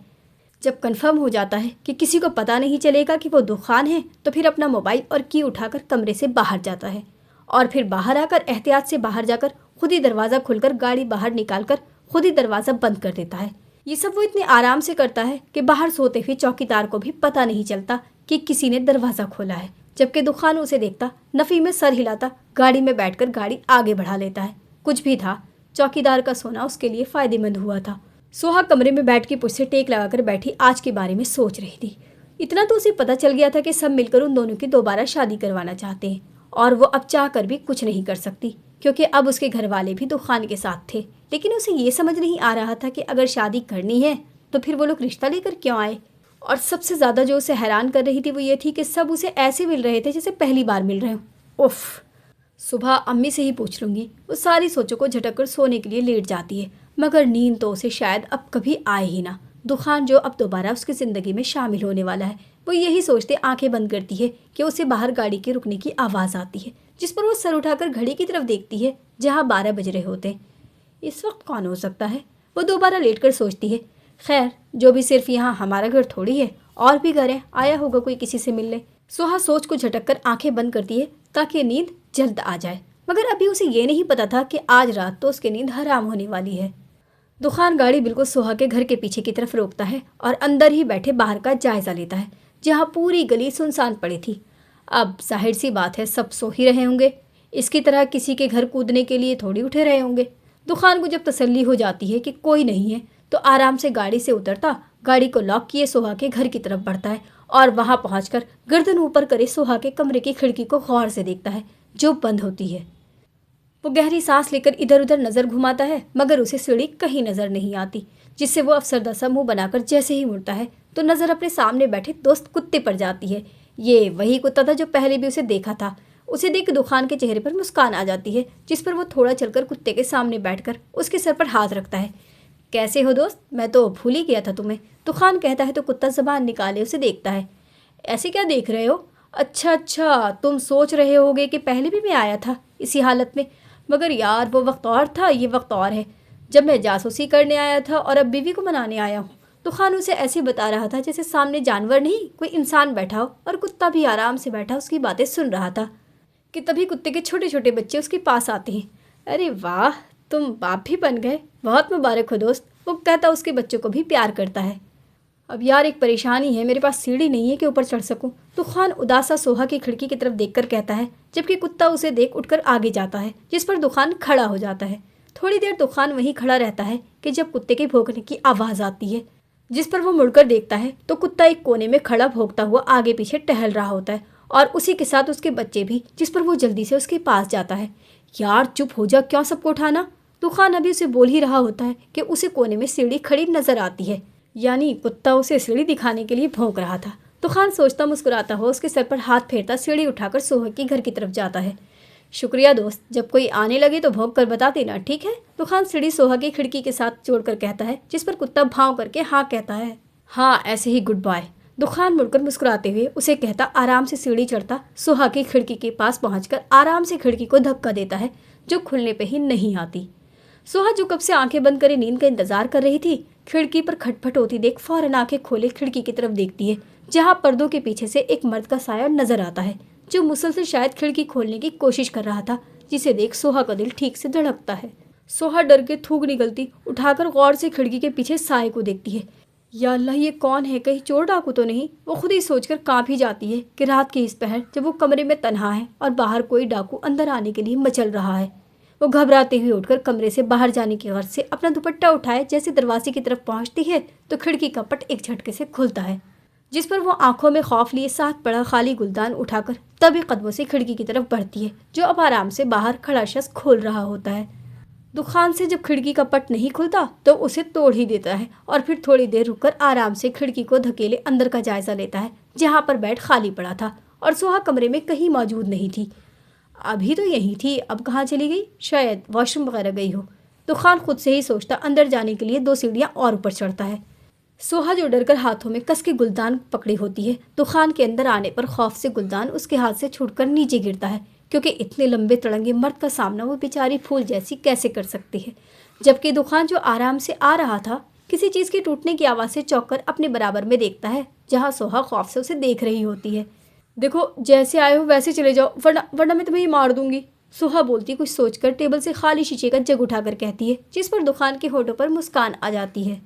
जब कंफर्म हो जाता है कि किसी को पता नहीं चलेगा कि वो दुखान है तो फिर अपना मोबाइल और की उठाकर कमरे से बाहर जाता है और फिर बाहर आकर एहतियात से बाहर जाकर खुद ही दरवाज़ा खुलकर गाड़ी बाहर निकालकर खुद ही दरवाज़ा बंद कर देता है। ये सब वो इतने आराम से करता है कि बाहर सोते हुए चौकीदार को भी पता नहीं चलता कि किसी ने दरवाज़ा खोला है। जबकि दुखान उसे देखता नफ़ी में सर हिलाता गाड़ी में बैठकर गाड़ी आगे बढ़ा लेता है। कुछ भी था, चौकीदार का सोना उसके लिए फ़ायदेमंद हुआ था। सोहा कमरे में बैठ के पुष्ट से टेक लगाकर बैठी आज के बारे में सोच रही थी। इतना तो उसे पता चल गया था कि सब मिलकर उन दोनों की दोबारा शादी करवाना चाहते हैं और वो अब चाह कर भी कुछ नहीं कर सकती क्योंकि अब उसके घर वाले भी दुखान के साथ थे। लेकिन उसे ये समझ नहीं आ रहा था कि अगर शादी करनी है तो फिर वो लोग रिश्ता लेकर क्यों आए। और सबसे ज़्यादा जो उसे हैरान कर रही थी वो ये थी कि सब उसे ऐसे मिल रहे थे जैसे पहली बार मिल रहे हो। उफ़, सुबह अम्मी से ही पूछ लूँगी। वो सारी सोचों को झटक कर सोने के लिए लेट जाती है, मगर नींद तो उसे शायद अब कभी आए ही ना। दुखान जो अब दोबारा उसकी ज़िंदगी में शामिल होने वाला है, वो यही सोचते आंखें बंद करती है कि उसे बाहर गाड़ी के रुकने की आवाज़ आती है, जिस पर वो सर उठाकर घड़ी की तरफ देखती है जहाँ 12 बज रहे होते। इस वक्त कौन हो सकता है? वो दोबारा लेटकर सोचती है, खैर जो भी सिर्फ यहाँ हमारा घर थोड़ी है, और भी घर है, आया होगा कोई किसी से मिलने। सोहा सोच को झटक कर आंखें बंद करती है ताकि नींद जल्द आ जाए, मगर अभी उसे ये नहीं पता था कि आज रात तो उसकी नींद हराम होने वाली है। दुखान गाड़ी बिल्कुल सोहा के घर के पीछे की तरफ रोकता है और अंदर ही बैठे बाहर का जायज़ा लेता है, जहाँ पूरी गली सुनसान पड़ी थी। अब जाहिर सी बात है सब सो ही रहे होंगे, इसकी तरह किसी के घर कूदने के लिए थोड़ी उठे रहे होंगे। दुखान को जब तसल्ली हो जाती है कि कोई नहीं है तो आराम से गाड़ी से उतरता गाड़ी को लॉक किए सोहा के घर की तरफ बढ़ता है और वहाँ पहुँचकर गर्दन ऊपर करे सोहा के कमरे की खिड़की को गौर से देखता है जो बंद होती है। वो गहरी सांस लेकर इधर उधर नज़र घुमाता है मगर उसे सीढ़ी कहीं नज़र नहीं आती, जिससे वो अफसरदा सा मुँह बनाकर जैसे ही मुड़ता है तो नज़र अपने सामने बैठे दोस्त कुत्ते पर जाती है। ये वही कुत्ता था जो पहले भी उसे देखा था। उसे देख दुखान के चेहरे पर मुस्कान आ जाती है, जिस पर वो थोड़ा चलकर कुत्ते के सामने बैठकर उसके सर पर हाथ रखता है। कैसे हो दोस्त, मैं तो भूल ही गया था तुम्हें, दुखान कहता है तो कुत्ता ज़बान निकाले उसे देखता है। ऐसे क्या देख रहे हो? अच्छा, तुम सोच रहे होगे कि पहले भी मैं आया था इसी हालत में, मगर यार वो वक्त और था, ये वक्त और है, जब मैं जासूसी करने आया था और अब बीवी को मनाने आया हूँ। दुखान उसे ऐसे बता रहा था जैसे सामने जानवर नहीं कोई इंसान बैठा हो और कुत्ता भी आराम से बैठा उसकी बातें सुन रहा था कि तभी कुत्ते के छोटे छोटे बच्चे उसके पास आते हैं। अरे वाह, तुम बाप भी बन गए, बहुत मुबारक हो दोस्त, वो कहता उसके बच्चों को भी प्यार करता है। अब यार एक परेशानी है, मेरे पास सीढ़ी नहीं है कि ऊपर चढ़ सकूं, दुखान उदासा सोहा की खिड़की की तरफ देखकर कहता है, जबकि कुत्ता उसे देख उठकर आगे जाता है, जिस पर दुखान खड़ा हो जाता है। थोड़ी देर दुखान वहीं खड़ा रहता है कि जब कुत्ते के भौंकने की आवाज़ आती है, जिस पर वो मुड़कर देखता है तो कुत्ता एक कोने में खड़ा भौंकता हुआ आगे पीछे टहल रहा होता है और उसी के साथ उसके बच्चे भी, जिस पर वो जल्दी से उसके पास जाता है। यार चुप हो जा, क्यों सबको उठाना? दुखान अभी उसे बोल ही रहा होता है कि उसे कोने में सीढ़ी खड़ी नजर आती है, यानी कुत्ता उसे सीढ़ी दिखाने के लिए भौंक रहा था। दुखान सोचता मुस्कुराता हुआ उसके सर पर हाथ फेरता सीढ़ी उठाकर सोहा के घर की तरफ जाता है। शुक्रिया दोस्त, जब कोई आने लगे तो भौंक कर बता देना, ठीक है? दुखान सीढ़ी सोहा की खिड़की के साथ जोड़कर कहता है, जिस पर कुत्ता भाव करके हाँ कहता है। हाँ ऐसे ही, गुड बाय। दुखान मुड़कर मुस्कुराते हुए उसे कहता आराम से सीढ़ी चढ़ता सोहा की खिड़की के पास पहुंचकर आराम से खिड़की को धक्का देता है जो खुलने पे ही नहीं आती। सोहा जो कब से आंखें बंद करे नींद का इंतजार कर रही थी, खिड़की पर खटपट होती देख फौरन आंखें खोले खिड़की की तरफ देखती है, जहाँ पर्दों के पीछे से एक मर्द का साया नजर आता है जो मुसलसल शायद खिड़की खोलने की कोशिश कर रहा था, जिसे देख सोहा का दिल ठीक से धड़कता है। सोहा डर के थूक निकलती उठाकर गौर से खिड़की के पीछे साए को देखती है। या अल्लाह, ये कौन है, कहीं चोर डाकू तो नहीं? वो खुद ही सोचकर कांप ही जाती है कि रात के इस पहर जब वो कमरे में तन्हा है और बाहर कोई डाकू अंदर आने के लिए मचल रहा है। वो घबराते हुए उठकर कमरे से बाहर जाने की गर्ज से अपना दुपट्टा उठाए जैसे दरवाजे की तरफ पहुंचती है तो खिड़की का पट एक झटके से खुलता है, जिस पर वो आंखों में खौफ लिए साथ पड़ा खाली गुलदान उठाकर तभी कदमों से खिड़की की तरफ बढ़ती है जो अब आराम से बाहर खड़ा शख्स खोल रहा होता है। दुकान से जब खिड़की का पट नहीं खुलता तो उसे तोड़ ही देता है और फिर थोड़ी देर रुककर आराम से खिड़की को धकेले अंदर का जायजा लेता है जहाँ पर बेड खाली पड़ा था और सोहा कमरे में कहीं मौजूद नहीं थी। अभी तो यही थी, अब कहाँ चली गई? शायद वॉशरूम वगैरह गई हो। दुकान खुद से ही सोचता अंदर जाने के लिए 2 सीढ़ियाँ और ऊपर चढ़ता है। सोहा जो डरकर हाथों में कस के गुलदान पकड़ी होती है, दुकान के अंदर आने पर खौफ से गुलदान उसके हाथ से छूटकर नीचे गिरता है, क्योंकि इतने लंबे तड़ंगे मर्द का सामना वो बेचारी फूल जैसी कैसे कर सकती है। जबकि दुकान जो आराम से आ रहा था किसी चीज़ के टूटने की आवाज़ से चौंक कर अपने बराबर में देखता है, जहाँ सोहा खौफ से उसे देख रही होती है। देखो, जैसे आए हो वैसे चले जाओ, वरना मैं तुम्हें ही मार दूंगी, सोहा बोलती कुछ सोचकर टेबल से खाली शीशे का जग उठाकर कहती है, जिस पर दुकान के होठों पर मुस्कान आ जाती है।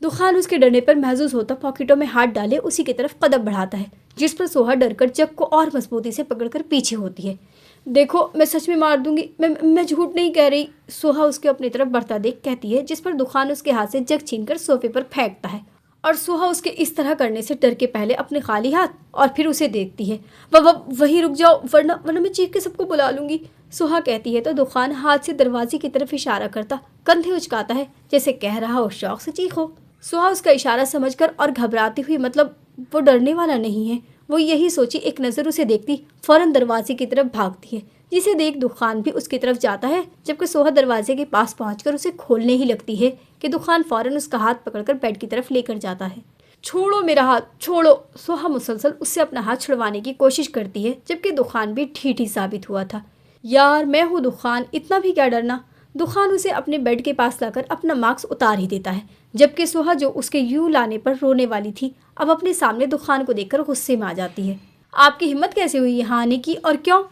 दुकान उसके डरने पर महसूस होता पॉकेटों में हाथ डाले उसी की तरफ कदम बढ़ाता है, जिस पर सोहा डरकर जग को और मजबूती से पकड़कर पीछे होती है। देखो, मैं सच में मार दूंगी, मैं झूठ नहीं कह रही, सोहा उसके अपनी तरफ बढ़ता देख कहती है, जिस पर दुकान उसके हाथ से जग छीनकर सोफे पर फेंकता है और सोहा उसके इस तरह करने से डर के पहले अपने खाली हाथ और फिर उसे देखती है। वहीं रुक जाओ, वरना मैं चीख के सबको बुला लूंगी, सोहा कहती है तो दुकान हाथ से दरवाजे की तरफ इशारा करता कंधे उचकाता है जैसे कह रहा हो शौक से चीखो। सोहा उसका इशारा समझकर और घबराती हुई, मतलब वो डरने वाला नहीं है, वो यही सोची एक नज़र उसे देखती फौरन दरवाजे की तरफ भागती है, जिसे देख दुकान भी उसकी तरफ जाता है। जबकि सोहा दरवाजे के पास पहुंचकर उसे खोलने ही लगती है कि दुकान फौरन उसका हाथ पकड़कर बेड की तरफ लेकर जाता है। छोड़ो मेरा हाथ, छोड़ो, सोहा मुसलसल उससे अपना हाथ छुड़वाने की कोशिश करती है, जबकि दुकान भी ठीठी साबित हुआ था। यार मैं हूँ दुकान, इतना भी क्या डरना। दुकान उसे अपने बेड के पास लाकर अपना मास्क उतार ही देता है, जबकि सोहा जो उसके यूं लाने पर रोने वाली थी अब अपने सामने दुकान को देखकर गुस्से में आ जाती है। आपकी हिम्मत कैसे हुई यहाँ आने की, और क्यों?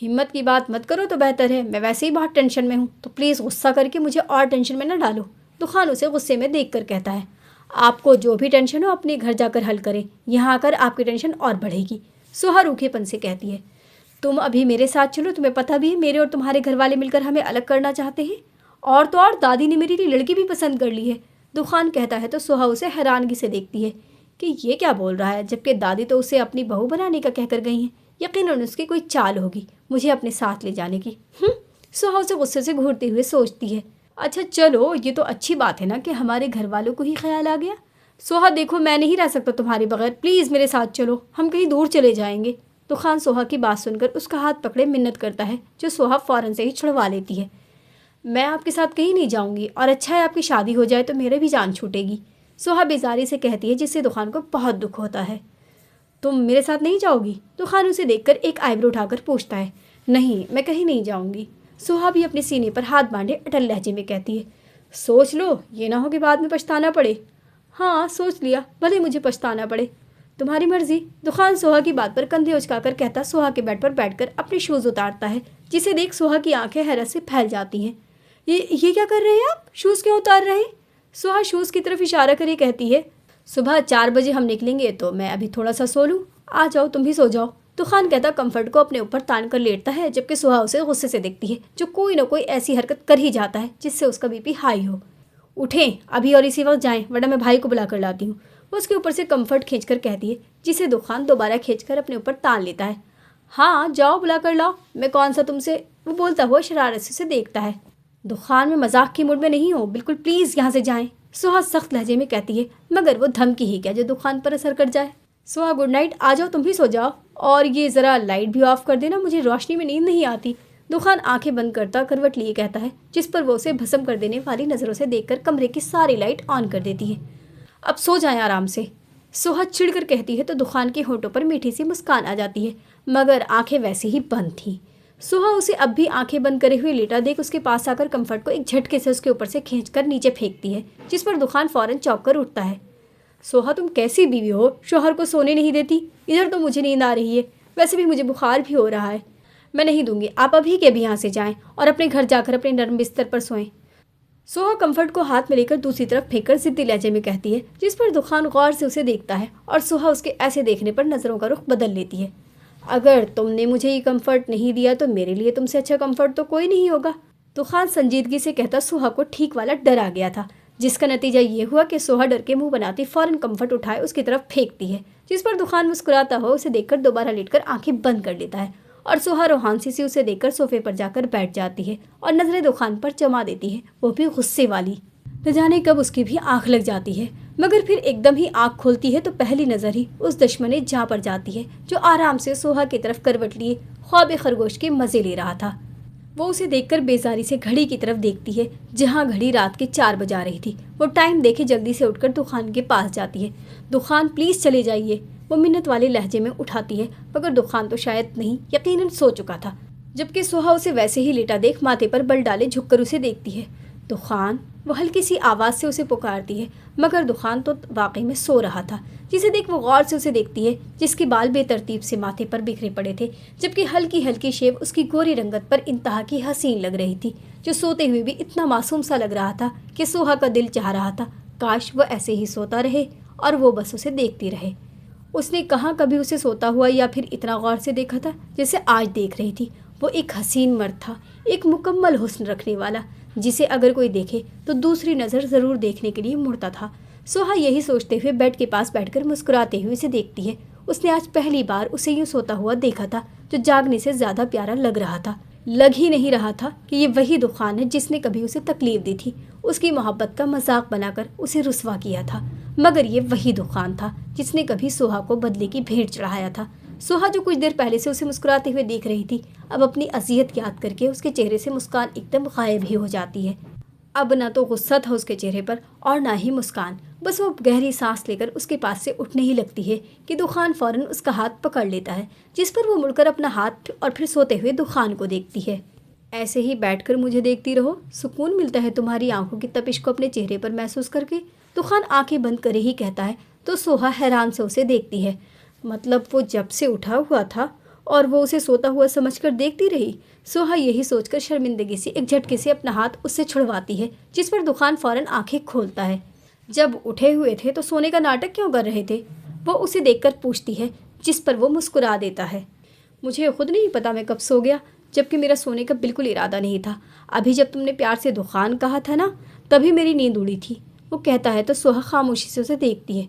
हिम्मत की बात मत करो तो बेहतर है, मैं वैसे ही बहुत टेंशन में हूँ, तो प्लीज़ गुस्सा करके मुझे और टेंशन में न डालो, दुकान उसे गुस्से में देख कर कहता है। आपको जो भी टेंशन हो अपने घर जाकर हल करें, यहाँ आकर आपकी टेंशन और बढ़ेगी, सोहा रूखेपन से कहती है। तुम अभी मेरे साथ चलो, तुम्हें पता भी है मेरे और तुम्हारे घर वाले मिलकर हमें अलग करना चाहते हैं, और तो और दादी ने मेरे लिए लड़की भी पसंद कर ली है, दुकान कहता है तो सोहा उसे हैरानगी से देखती है कि ये क्या बोल रहा है, जबकि दादी तो उसे अपनी बहू बनाने का कहकर गई हैं, यकीनन उसकी कोई चाल होगी मुझे अपने साथ ले जाने की। सोहा उसे गुस्से से घूरते हुए सोचती है। अच्छा चलो, ये तो अच्छी बात है ना कि हमारे घर वालों को ही ख्याल आ गया। सोहा देखो, मैं नहीं रह सकता तुम्हारे बगैर, प्लीज़ मेरे साथ चलो, हम कहीं दूर चले जाएंगे। दुकान सोहा की बात सुनकर उसका हाथ पकड़े मिन्नत करता है, जो सोहा फ़ौरन से ही छुड़वा लेती है। मैं आपके साथ कहीं नहीं जाऊंगी, और अच्छा है आपकी शादी हो जाए तो मेरे भी जान छूटेगी, सोहा बेजारी से कहती है, जिससे दुकान को बहुत दुख होता है। तुम मेरे साथ नहीं जाओगी? दुकान उसे देखकर एक आईब्रो उठाकर पूछता है। नहीं, मैं कहीं नहीं जाऊंगी, सोहा भी अपने सीने पर हाथ बांधे अटल लहजे में कहती है। सोच लो, ये ना हो कि बाद में पछताना पड़े। हाँ सोच लिया, भले मुझे पछताना पड़े, तुम्हारी मर्जी, दुकान सोहा की बात पर कंधे उचकाकर कहता सोहा के बेड पर बैठकर अपने शूज़ उतारता है, जिसे देख सोहा की आंखें हैरत से फैल जाती हैं। ये क्या कर रहे हैं आप? शूज़ क्यों उतार रहे हैं? सोहा शूज़ की तरफ इशारा करे कहती है। सुबह 4 बजे हम निकलेंगे, तो मैं अभी थोड़ा सा सो लूँ, आ जाओ तुम भी सो जाओ, दुकान कहता कंफर्ट को अपने ऊपर तान कर लेटता है, जबकि सोहा उसे गुस्से से देखती है, जो कोई ना कोई ऐसी हरकत कर ही जाता है जिससे उसका बीपी हाई हो। उठें अभी और इसी वक्त जाएं, वरना मैं भाई को बुला कर लाती हूँ, वो उसके ऊपर से कंफर्ट खींचकर कहती है, जिसे दुकान दोबारा खींचकर अपने ऊपर तान लेता है। हाँ जाओ बुला कर लाओ, मैं कौन सा तुमसे, वो बोलता हुआ शरारत से देखता है। दुकान में मजाक की मूड में नहीं हो, बिल्कुल प्लीज़ यहाँ से जाएं, सोहा सख्त लहजे में कहती है, मगर वो धमकी ही क्या जो दुकान पर असर कर जाए। सोहा गुड नाइट, आ जाओ तुम भी सो जाओ, और ये ज़रा लाइट भी ऑफ कर देना, मुझे रोशनी में नींद नहीं आती। दुकान आंखें बंद करता करवट लिए कहता है, जिस पर वो उसे भस्म कर देने वाली नज़रों से देखकर कमरे की सारी लाइट ऑन कर देती है। अब सो जाएं आराम से, सोहा चिढ़कर कहती है तो दुकान के होठों पर मीठी सी मुस्कान आ जाती है, मगर आंखें वैसे ही बंद थीं। सोहा उसे अब भी आंखें बंद करे हुए लेटा देख उसके पास आकर कंफर्ट को एक झटके से उसके ऊपर से खींचकर नीचे फेंकती है, जिस पर दुकान फौरन चौंक कर उठता है। सोहा तुम कैसी बीवी हो, शौहर को सोने नहीं देती, इधर तो मुझे नींद आ रही है, वैसे भी मुझे बुखार भी हो रहा है। मैं नहीं दूंगी, आप अभी के अभी यहाँ से जाएं और अपने घर जाकर अपने नरम बिस्तर पर सोएं। सोहा कम्फर्ट को हाथ में लेकर दूसरी तरफ फेंककर जिद्दी लहजे में कहती है, जिस पर दुखान गौर से उसे देखता है और सोहा उसके ऐसे देखने पर नज़रों का रुख बदल लेती है। अगर तुमने मुझे ये कम्फर्ट नहीं दिया तो मेरे लिए तुमसे अच्छा कम्फर्ट तो कोई नहीं होगा। दुखान संजीदगी से कहता सोहा को ठीक वाला डर आ गया था, जिसका नतीजा ये हुआ कि सोहा डर के मुंह बनाती फौरन कम्फर्ट उठाए उसकी तरफ फेंकती है, जिस पर दुखान मुस्कुराता हुआ उसे देखकर दोबारा लेटकर आंखें बंद कर लेता है और सोहा रोहानसी से उसे देखकर सोफे पर जाकर बैठ जाती है और नजरें दुखान पर जमा देती है, वो भी गुस्से वाली। न जाने कब उसकी भी आंख लग जाती है, मगर फिर एकदम ही आंख खोलती है तो पहली नजर ही उस दुश्मन जहाँ पर जाती है जो आराम से सोहा की तरफ करवट लिए ख्वाब खरगोश के मजे ले रहा था। वो उसे देखकर बेजारी से घड़ी की तरफ देखती है, जहाँ घड़ी रात के 4 बजा रही थी। वो टाइम देखे जल्दी से उठकर दुखान के पास जाती है। दुखान प्लीज चले जाइए, वो मिन्नत वाले लहजे में उठाती है, मगर दुखान तो शायद नहीं, यकीनन सो चुका था। जबकि सोहा उसे वैसे ही लेटा देख माथे पर बल डाले झुककर उसे देखती है। दुखान, वो हल्की सी आवाज़ से उसे पुकारती है, मगर दुखान तो वाकई में सो रहा था। जिसे देख वो गौर से उसे देखती है, जिसके बाल बेतरतीब से माथे पर बिखरे पड़े थे, जबकि हल्की हल्की शेव उसकी गोरी रंगत पर इंतहा की हसीन लग रही थी, जो सोते हुए भी इतना मासूम सा लग रहा था कि सोहा का दिल चाह रहा था काश वो ऐसे ही सोता रहे और वो बस उसे देखती रहे। उसने कहाँ कभी उसे सोता हुआ या फिर इतना गौर से देखा था जैसे आज देख रही थी। वो एक हसीन मर्द था, एक मुकम्मल हुस्न रखने वाला, जिसे अगर कोई देखे तो दूसरी नज़र ज़रूर देखने के लिए मुड़ता था। सोहा यही सोचते हुए बेड के पास बैठकर मुस्कुराते हुए उसे देखती है। उसने आज पहली बार उसे यूँ सोता हुआ देखा था, जो जागने से ज़्यादा प्यारा लग रहा था। लग ही नहीं रहा था कि ये वही दुखान है जिसने कभी उसे तकलीफ दी थी, उसकी मोहब्बत का मजाक बनाकर उसे रुस्वा किया था। मगर ये वही दुखान था जिसने कभी सोहा को बदले की भेंट चढ़ाया था। सोहा जो कुछ देर पहले से उसे मुस्कुराते हुए देख रही थी, अब अपनी अजियत याद करके उसके चेहरे से मुस्कान एकदम गायब ही हो जाती है। अब ना तो गुस्सा था उसके चेहरे पर और ना ही मुस्कान, बस वो गहरी सांस लेकर उसके पास से उठने ही लगती है कि दुखान फौरन उसका हाथ पकड़ लेता है, जिस पर वो मुड़कर अपना हाथ और फिर सोते हुए दुखान को देखती है। ऐसे ही बैठकर मुझे देखती रहो, सुकून मिलता है तुम्हारी आंखों की तपिश को अपने चेहरे पर महसूस करके, दुखान आंखें बंद करे ही कहता है। तो सोहा हैरान से उसे देखती है। मतलब वो जब से उठा हुआ था और वो उसे सोता हुआ समझकर देखती रही। सोहा यही सोचकर शर्मिंदगी से एक झटके से अपना हाथ उससे छुड़वाती है, जिस पर दुखान फौरन आंखें खोलता है। जब उठे हुए थे तो सोने का नाटक क्यों कर रहे थे, वो उसे देखकर पूछती है, जिस पर वो मुस्कुरा देता है। मुझे खुद नहीं पता मैं कब सो गया, जबकि मेरा सोने का बिल्कुल इरादा नहीं था। अभी जब तुमने प्यार से दुखान कहा था ना, तभी मेरी नींद उड़ी थी, वो कहता है। तो सोहा खामोशी से उसे देखती है।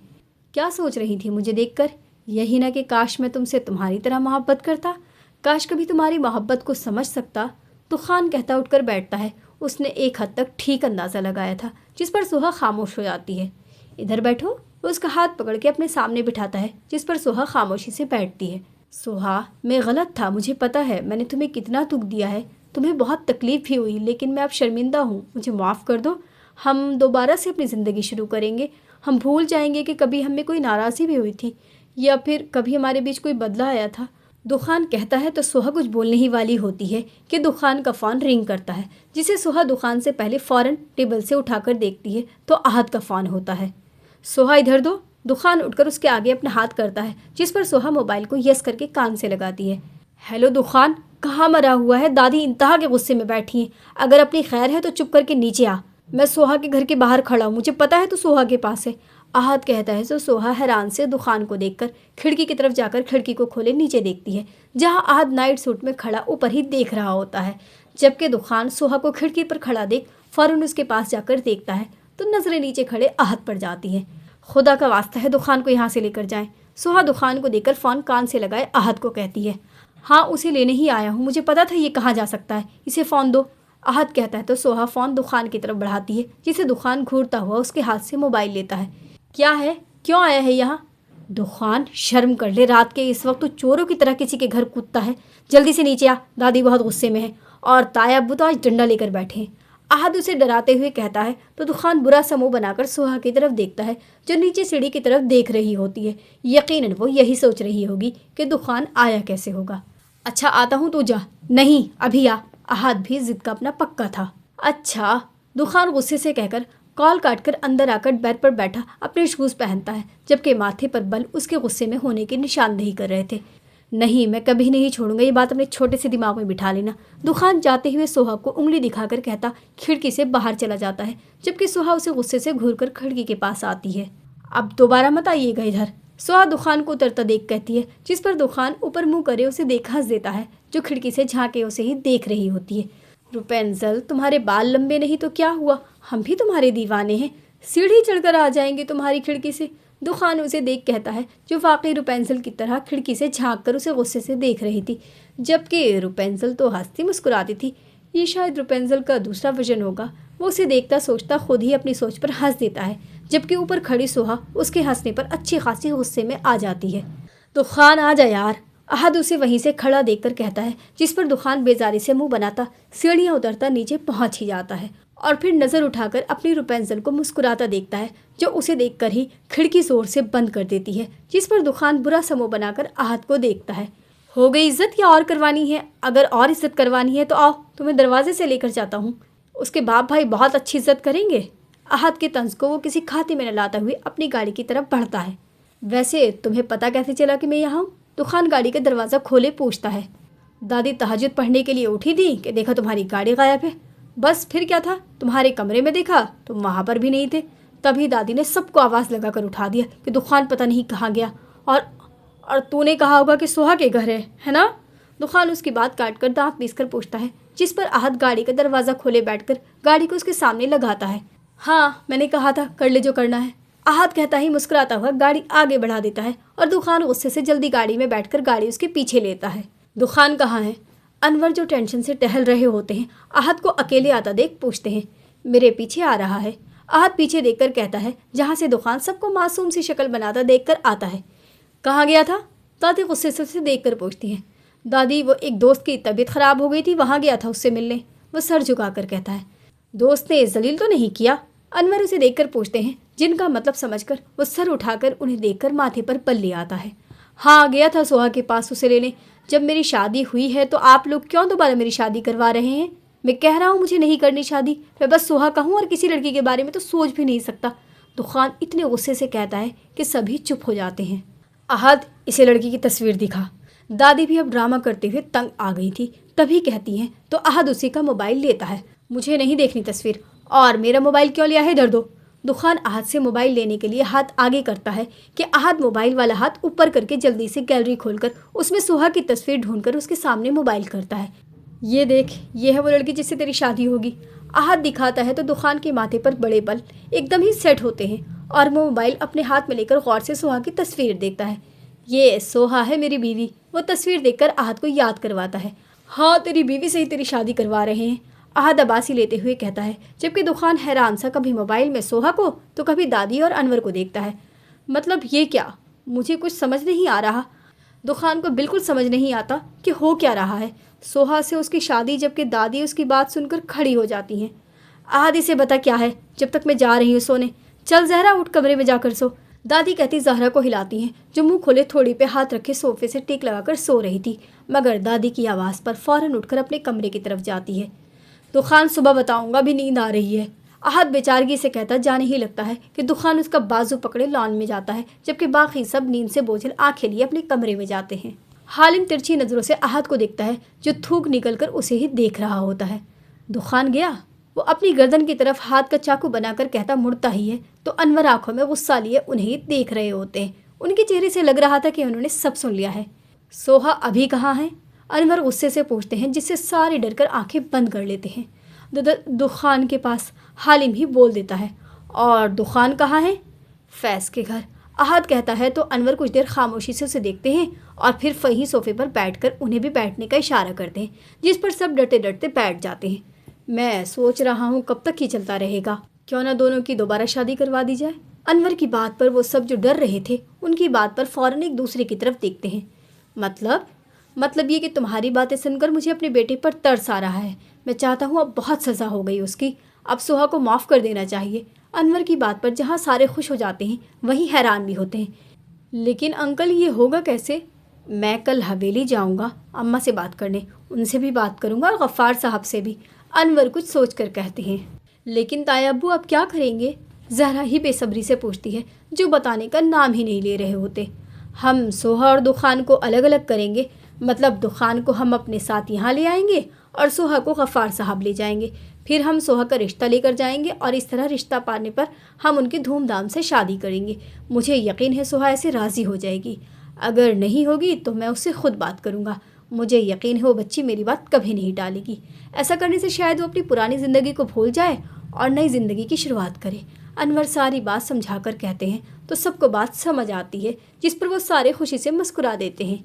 क्या सोच रही थी मुझे देखकर? यही ना कि काश मैं तुमसे तुम्हारी तरह मोहब्बत करता, काश कभी तुम्हारी मोहब्बत को समझ सकता। दुखान कहता उठकर बैठता है। उसने एक हद तक ठीक अंदाज़ा लगाया था, जिस पर सोहा खामोश हो जाती है। इधर बैठो, वो उसका हाथ पकड़ के अपने सामने बिठाता है, जिस पर सोहा खामोशी से बैठती है। सोहा, मैं गलत था, मुझे पता है मैंने तुम्हें कितना दुख दिया है, तुम्हें बहुत तकलीफ भी हुई, लेकिन मैं अब शर्मिंदा हूँ, मुझे माफ़ कर दो। हम दोबारा से अपनी ज़िंदगी शुरू करेंगे। हम भूल जाएंगे कि कभी हमें कोई नाराज़गी भी हुई थी या फिर कभी हमारे बीच कोई बदला आया था। दुखान कहता है तो सोहा कुछ बोलने ही वाली होती है कि दुखान का फ़ोन रिंग करता है, जिसे सोहा दुखान से पहले फ़ौरन टेबल से उठाकर देखती है तो आहद का फ़ोन होता है। सोहा इधर दो, दुखान उठकर उसके आगे अपना हाथ करता है, जिस पर सोहा मोबाइल को यस करके कान से लगाती है। हेलो दुखान, कहाँ मरा हुआ है? दादी इंतहा के गुस्से में बैठी हैं, अगर अपनी खैर है तो चुप करके नीचे आ। मैं सोहा के घर के बाहर खड़ा हूँ, मुझे पता है तो सोहा के पास है, आहद कहता है। तो सोहा हैरान से दुखान को देखकर खिड़की की तरफ जाकर खिड़की को खोले नीचे देखती है, जहाँ आहद नाइट सूट में खड़ा ऊपर ही देख रहा होता है। जबकि दुखान सोहा को खिड़की पर खड़ा देख फौरन उसके पास जाकर देखता है तो नजरें नीचे खड़े आहद पर जाती हैं। खुदा का वास्ता है दुखान को यहाँ से लेकर जाएं। सोहा दुखान को देखकर फ़ोन कान से लगाए आहद को कहती है। हाँ, उसे लेने ही आया हूँ, मुझे पता था ये कहाँ जा सकता है, इसे फ़ोन दो, आहद कहता है। तो सोहा फ़ोन दुखान की तरफ बढ़ाती है, जिसे दुखान घूरता हुआ उसके हाथ से मोबाइल लेता है। क्या है, क्यों आया है यहाँ? दुखान, शर्म कर ले, रात के इस वक्त तो चोरों की तरह किसी के घर कूदता है, जल्दी से नीचे आ, दादी बहुत गुस्से में है और ताया अब्बू तो आज डंडा लेकर बैठे हैं, आहद उसे डराते हुए कहता है। तो दुखान बुरा सा मुंह बनाकर सोहा की तरफ देखता है, जो नीचे सीढ़ी की तरफ देख रही होती है। यकीनन वो यही सोच रही होगी कि दुखान आया कैसे होगा। अच्छा आता हूँ, तू जा। नहीं, अभी आ, आहद भी जिद का अपना पक्का था। अच्छा, दुखान गुस्से से कहकर कॉल काटकर अंदर आकर बेड पर बैठा अपने शूज़ पहनता है, जबकि माथे पर बल उसके गुस्से में होने की निशानदेही कर रहे थे। नहीं, मैं कभी नहीं छोड़ूंगा, ये बात अपने छोटे से दिमाग में बिठा लेना। दुखान जाते हुए सोहा को उंगली दिखाकर कहता खिड़की से बाहर चला जाता है, जबकि सोहा उसे गुस्से से घूरकर खिड़की के पास आती है। अब दोबारा मत आइएगा इधर, सोहा दुखान को उतरता देख कहती है, जिस पर दुखान ऊपर मुंह करे उसे देख हंस देता है, जो खिड़की से झांके उसे ही देख रही होती है। रुपेंजल, तुम्हारे बाल लंबे नहीं तो क्या हुआ, हम भी तुम्हारे दीवाने हैं, सीढ़ी चढ़कर आ जाएंगे तुम्हारी खिड़की से, दुखान उसे देख कहता है, जो वाकई रुपेंजल की तरह खिड़की से झांक कर उसे गुस्से से देख रही थी, जबकि रुपेंजल तो हंसती मुस्कुराती थी। ये शायद रुपेंजल का दूसरा विजन होगा। वो उसे देखता सोचता खुद ही अपनी सोच पर हंस देता है, जबकि ऊपर खड़ी सोहा उसके हंसने पर अच्छी खासी गुस्से में आ जाती है। दुखान आ जा यार, अहद उसे वहीं से खड़ा देखकर कहता है, जिस पर दुखान बेजारी से मुंह बनाता सीढ़ियाँ उतरता नीचे पहुंच ही जाता है और फिर नज़र उठाकर अपनी रुपेंजल को मुस्कुराता देखता है, जो उसे देखकर ही खिड़की जोर से बंद कर देती है, जिस पर दुखान बुरा समूह बनाकर अहद को देखता है। हो गई इज्जत या और करवानी है? अगर और इज्जत करवानी है तो आओ, तुम्हें दरवाजे से लेकर जाता हूँ, उसके बाप भाई बहुत अच्छी इज्जत करेंगे। अहद के तंज को वो किसी खाते में न लाता हुए अपनी गाड़ी की तरफ बढ़ता है। वैसे तुम्हें पता कैसे चला कि मैं यहाँ हूँ? दुखान गाड़ी का दरवाज़ा खोले पूछता है। दादी तहज्जुद पढ़ने के लिए उठी थी कि देखा तुम्हारी गाड़ी गायब है। बस फिर क्या था, तुम्हारे कमरे में देखा, तुम वहाँ पर भी नहीं थे। तभी दादी ने सबको आवाज़ लगाकर उठा दिया कि दुखान पता नहीं कहाँ गया, और तूने कहा होगा कि सोहा के घर है ना? दुखान उसकी बात काट कर दांत पीसकर पूछता है, जिस पर अहद गाड़ी का दरवाज़ा खोले बैठकर गाड़ी को उसके सामने लगाता है। हाँ, मैंने कहा था, कर ले जो करना है, अहद कहता ही मुस्कुराता हुआ गाड़ी आगे बढ़ा देता है और दुखान गुस्से से जल्दी गाड़ी में बैठकर गाड़ी उसके पीछे लेता है। दुखान कहाँ है? अनवर, जो टेंशन से टहल रहे होते हैं, अहद को अकेले आता देख पूछते हैं। मेरे पीछे आ रहा है, अहद पीछे देखकर कहता है, जहाँ से दुखान सबको मासूम सी शक्ल बनाता देखकर आता है। कहाँ गया था? दादी गुस्से से उसे देखकर पूछती हैं। दादी, वो एक दोस्त की तबीयत ख़राब हो गई थी, वहाँ गया था उससे मिलने, वो सर झुकाकर कहता है। दोस्त ने जलील तो नहीं किया? अनवर उसे देखकर पूछते हैं, जिनका मतलब समझकर वो सर उठाकर उन्हें देखकर माथे पर पल ले आता है। हाँ, गया था सोहा के पास उसे लेने। जब मेरी शादी हुई है तो आप लोग क्यों दोबारा मेरी शादी करवा रहे हैं? मैं कह रहा हूँ मुझे नहीं करनी शादी, मैं बस सोहा का हूँ और किसी लड़की के बारे में तो सोच भी नहीं सकता। दुखान इतने गुस्से से कहता है कि सभी चुप हो जाते हैं। अहद, इसे लड़की की तस्वीर दिखा। दादी भी अब ड्रामा करते हुए तंग आ गई थी, तभी कहती हैं तो अहद उसी का मोबाइल लेता है। मुझे नहीं देखनी तस्वीर, और मेरा मोबाइल क्यों लिया है, इधर दो। दुखान अहद से मोबाइल लेने के लिए हाथ आगे करता है कि अहद मोबाइल वाला हाथ ऊपर करके जल्दी से गैलरी खोलकर उसमें सोहा की तस्वीर ढूंढकर उसके सामने मोबाइल करता है। ये देख, ये है वो लड़की जिससे तेरी शादी होगी। अहद दिखाता है तो दुखान के माथे पर बड़े बल एकदम ही सेट होते हैं और वो मोबाइल अपने हाथ में लेकर गौर से सोहा की तस्वीर देखता है। ये सोहा है मेरी बीवी, वो तस्वीर देखकर अहद को याद करवाता है। हाँ, तेरी बीवी से ही तेरी शादी करवा रहे हैं, अहद अबासी लेते हुए कहता है, जबकि दुखान हैरान सा कभी मोबाइल में सोहा को तो कभी दादी और अनवर को देखता है। मतलब ये क्या, मुझे कुछ समझ नहीं आ रहा। दुखान को बिल्कुल समझ नहीं आता कि हो क्या रहा है। सोहा से उसकी शादी, जबकि दादी उसकी बात सुनकर खड़ी हो जाती हैं। अहद, इसे बता क्या है, जब तक मैं जा रही हूँ सोने। चल जहरा, उठ कमरे में जाकर सो, दादी कहती जहरा को हिलाती हैं, जो मुंह खोले थोड़ी पे हाथ रखे सोफे से टेक लगाकर सो रही थी, मगर दादी की आवाज़ पर फौरन उठकर अपने कमरे की तरफ जाती है। दुखान, सुबह बताऊंगा, भी नींद आ रही है, अहद बेचारगी से कहता। जाने ही लगता है कि दुखान उसका बाजू पकड़े लॉन में जाता है, जबकि बाकी सब नींद से बोझल आंखें लिए अपने कमरे में जाते हैं। हालिम तिरछी नज़रों से अहद को देखता है, जो थूक निकलकर उसे ही देख रहा होता है। दुखान गया? वो अपनी गर्दन की तरफ हाथ का चाकू बनाकर कहता मुड़ता ही है तो अनवर आंखों में गुस्सा लिए उन्हें ही देख रहे होते हैं। उनके चेहरे से लग रहा था कि उन्होंने सब सुन लिया है। सोहा अभी कहाँ है? अनवर गुस्से से पूछते हैं, जिससे सारे डरकर आंखें बंद कर लेते हैं। दुखान के पास, हालिम ही बोल देता है। और दुखान कहाँ है? फैज़ के घर, अहद कहता है तो अनवर कुछ देर खामोशी से उसे देखते हैं और फिर वहीं सोफे पर बैठकर उन्हें भी बैठने का इशारा करते हैं, जिस पर सब डरते डरते बैठ जाते हैं। मैं सोच रहा हूँ कब तक ही चलता रहेगा, क्यों ना दोनों की दोबारा शादी करवा दी जाए। अनवर की बात पर वो सब जो डर रहे थे उनकी बात पर फ़ौरन एक दूसरे की तरफ देखते हैं। मतलब ये कि तुम्हारी बातें सुनकर मुझे अपने बेटे पर तरस आ रहा है। मैं चाहता हूँ अब बहुत सज़ा हो गई उसकी, अब सोहा को माफ़ कर देना चाहिए। अनवर की बात पर जहाँ सारे खुश हो जाते हैं वहीं हैरान भी होते हैं। लेकिन अंकल, ये होगा कैसे? मैं कल हवेली जाऊँगा अम्मा से बात करने, उनसे भी बात करूँगा और गफ़्फ़ार साहब से भी, अनवर कुछ सोच कर कहते हैं। लेकिन ताया अब्बू अब क्या करेंगे? जहरा ही बेसब्री से पूछती है, जो बताने का नाम ही नहीं ले रहे होते। हम सोहा और दुखान को अलग अलग करेंगे, मतलब दुखान को हम अपने साथ यहाँ ले आएंगे और सोहा को गफ़ार साहब ले जाएंगे। फिर हम सोहा का रिश्ता लेकर जाएंगे और इस तरह रिश्ता पाने पर हम उनकी धूमधाम से शादी करेंगे। मुझे यकीन है सोहा ऐसे राज़ी हो जाएगी। अगर नहीं होगी तो मैं उससे खुद बात करूँगा। मुझे यकीन है वो बच्ची मेरी बात कभी नहीं टालेगी। ऐसा करने से शायद वो अपनी पुरानी ज़िंदगी को भूल जाए और नई ज़िंदगी की शुरुआत करे। अनवर सारी बात समझा कर कहते हैं तो सबको बात समझ आती है, जिस पर वो सारे खुशी से मुस्कुरा देते हैं।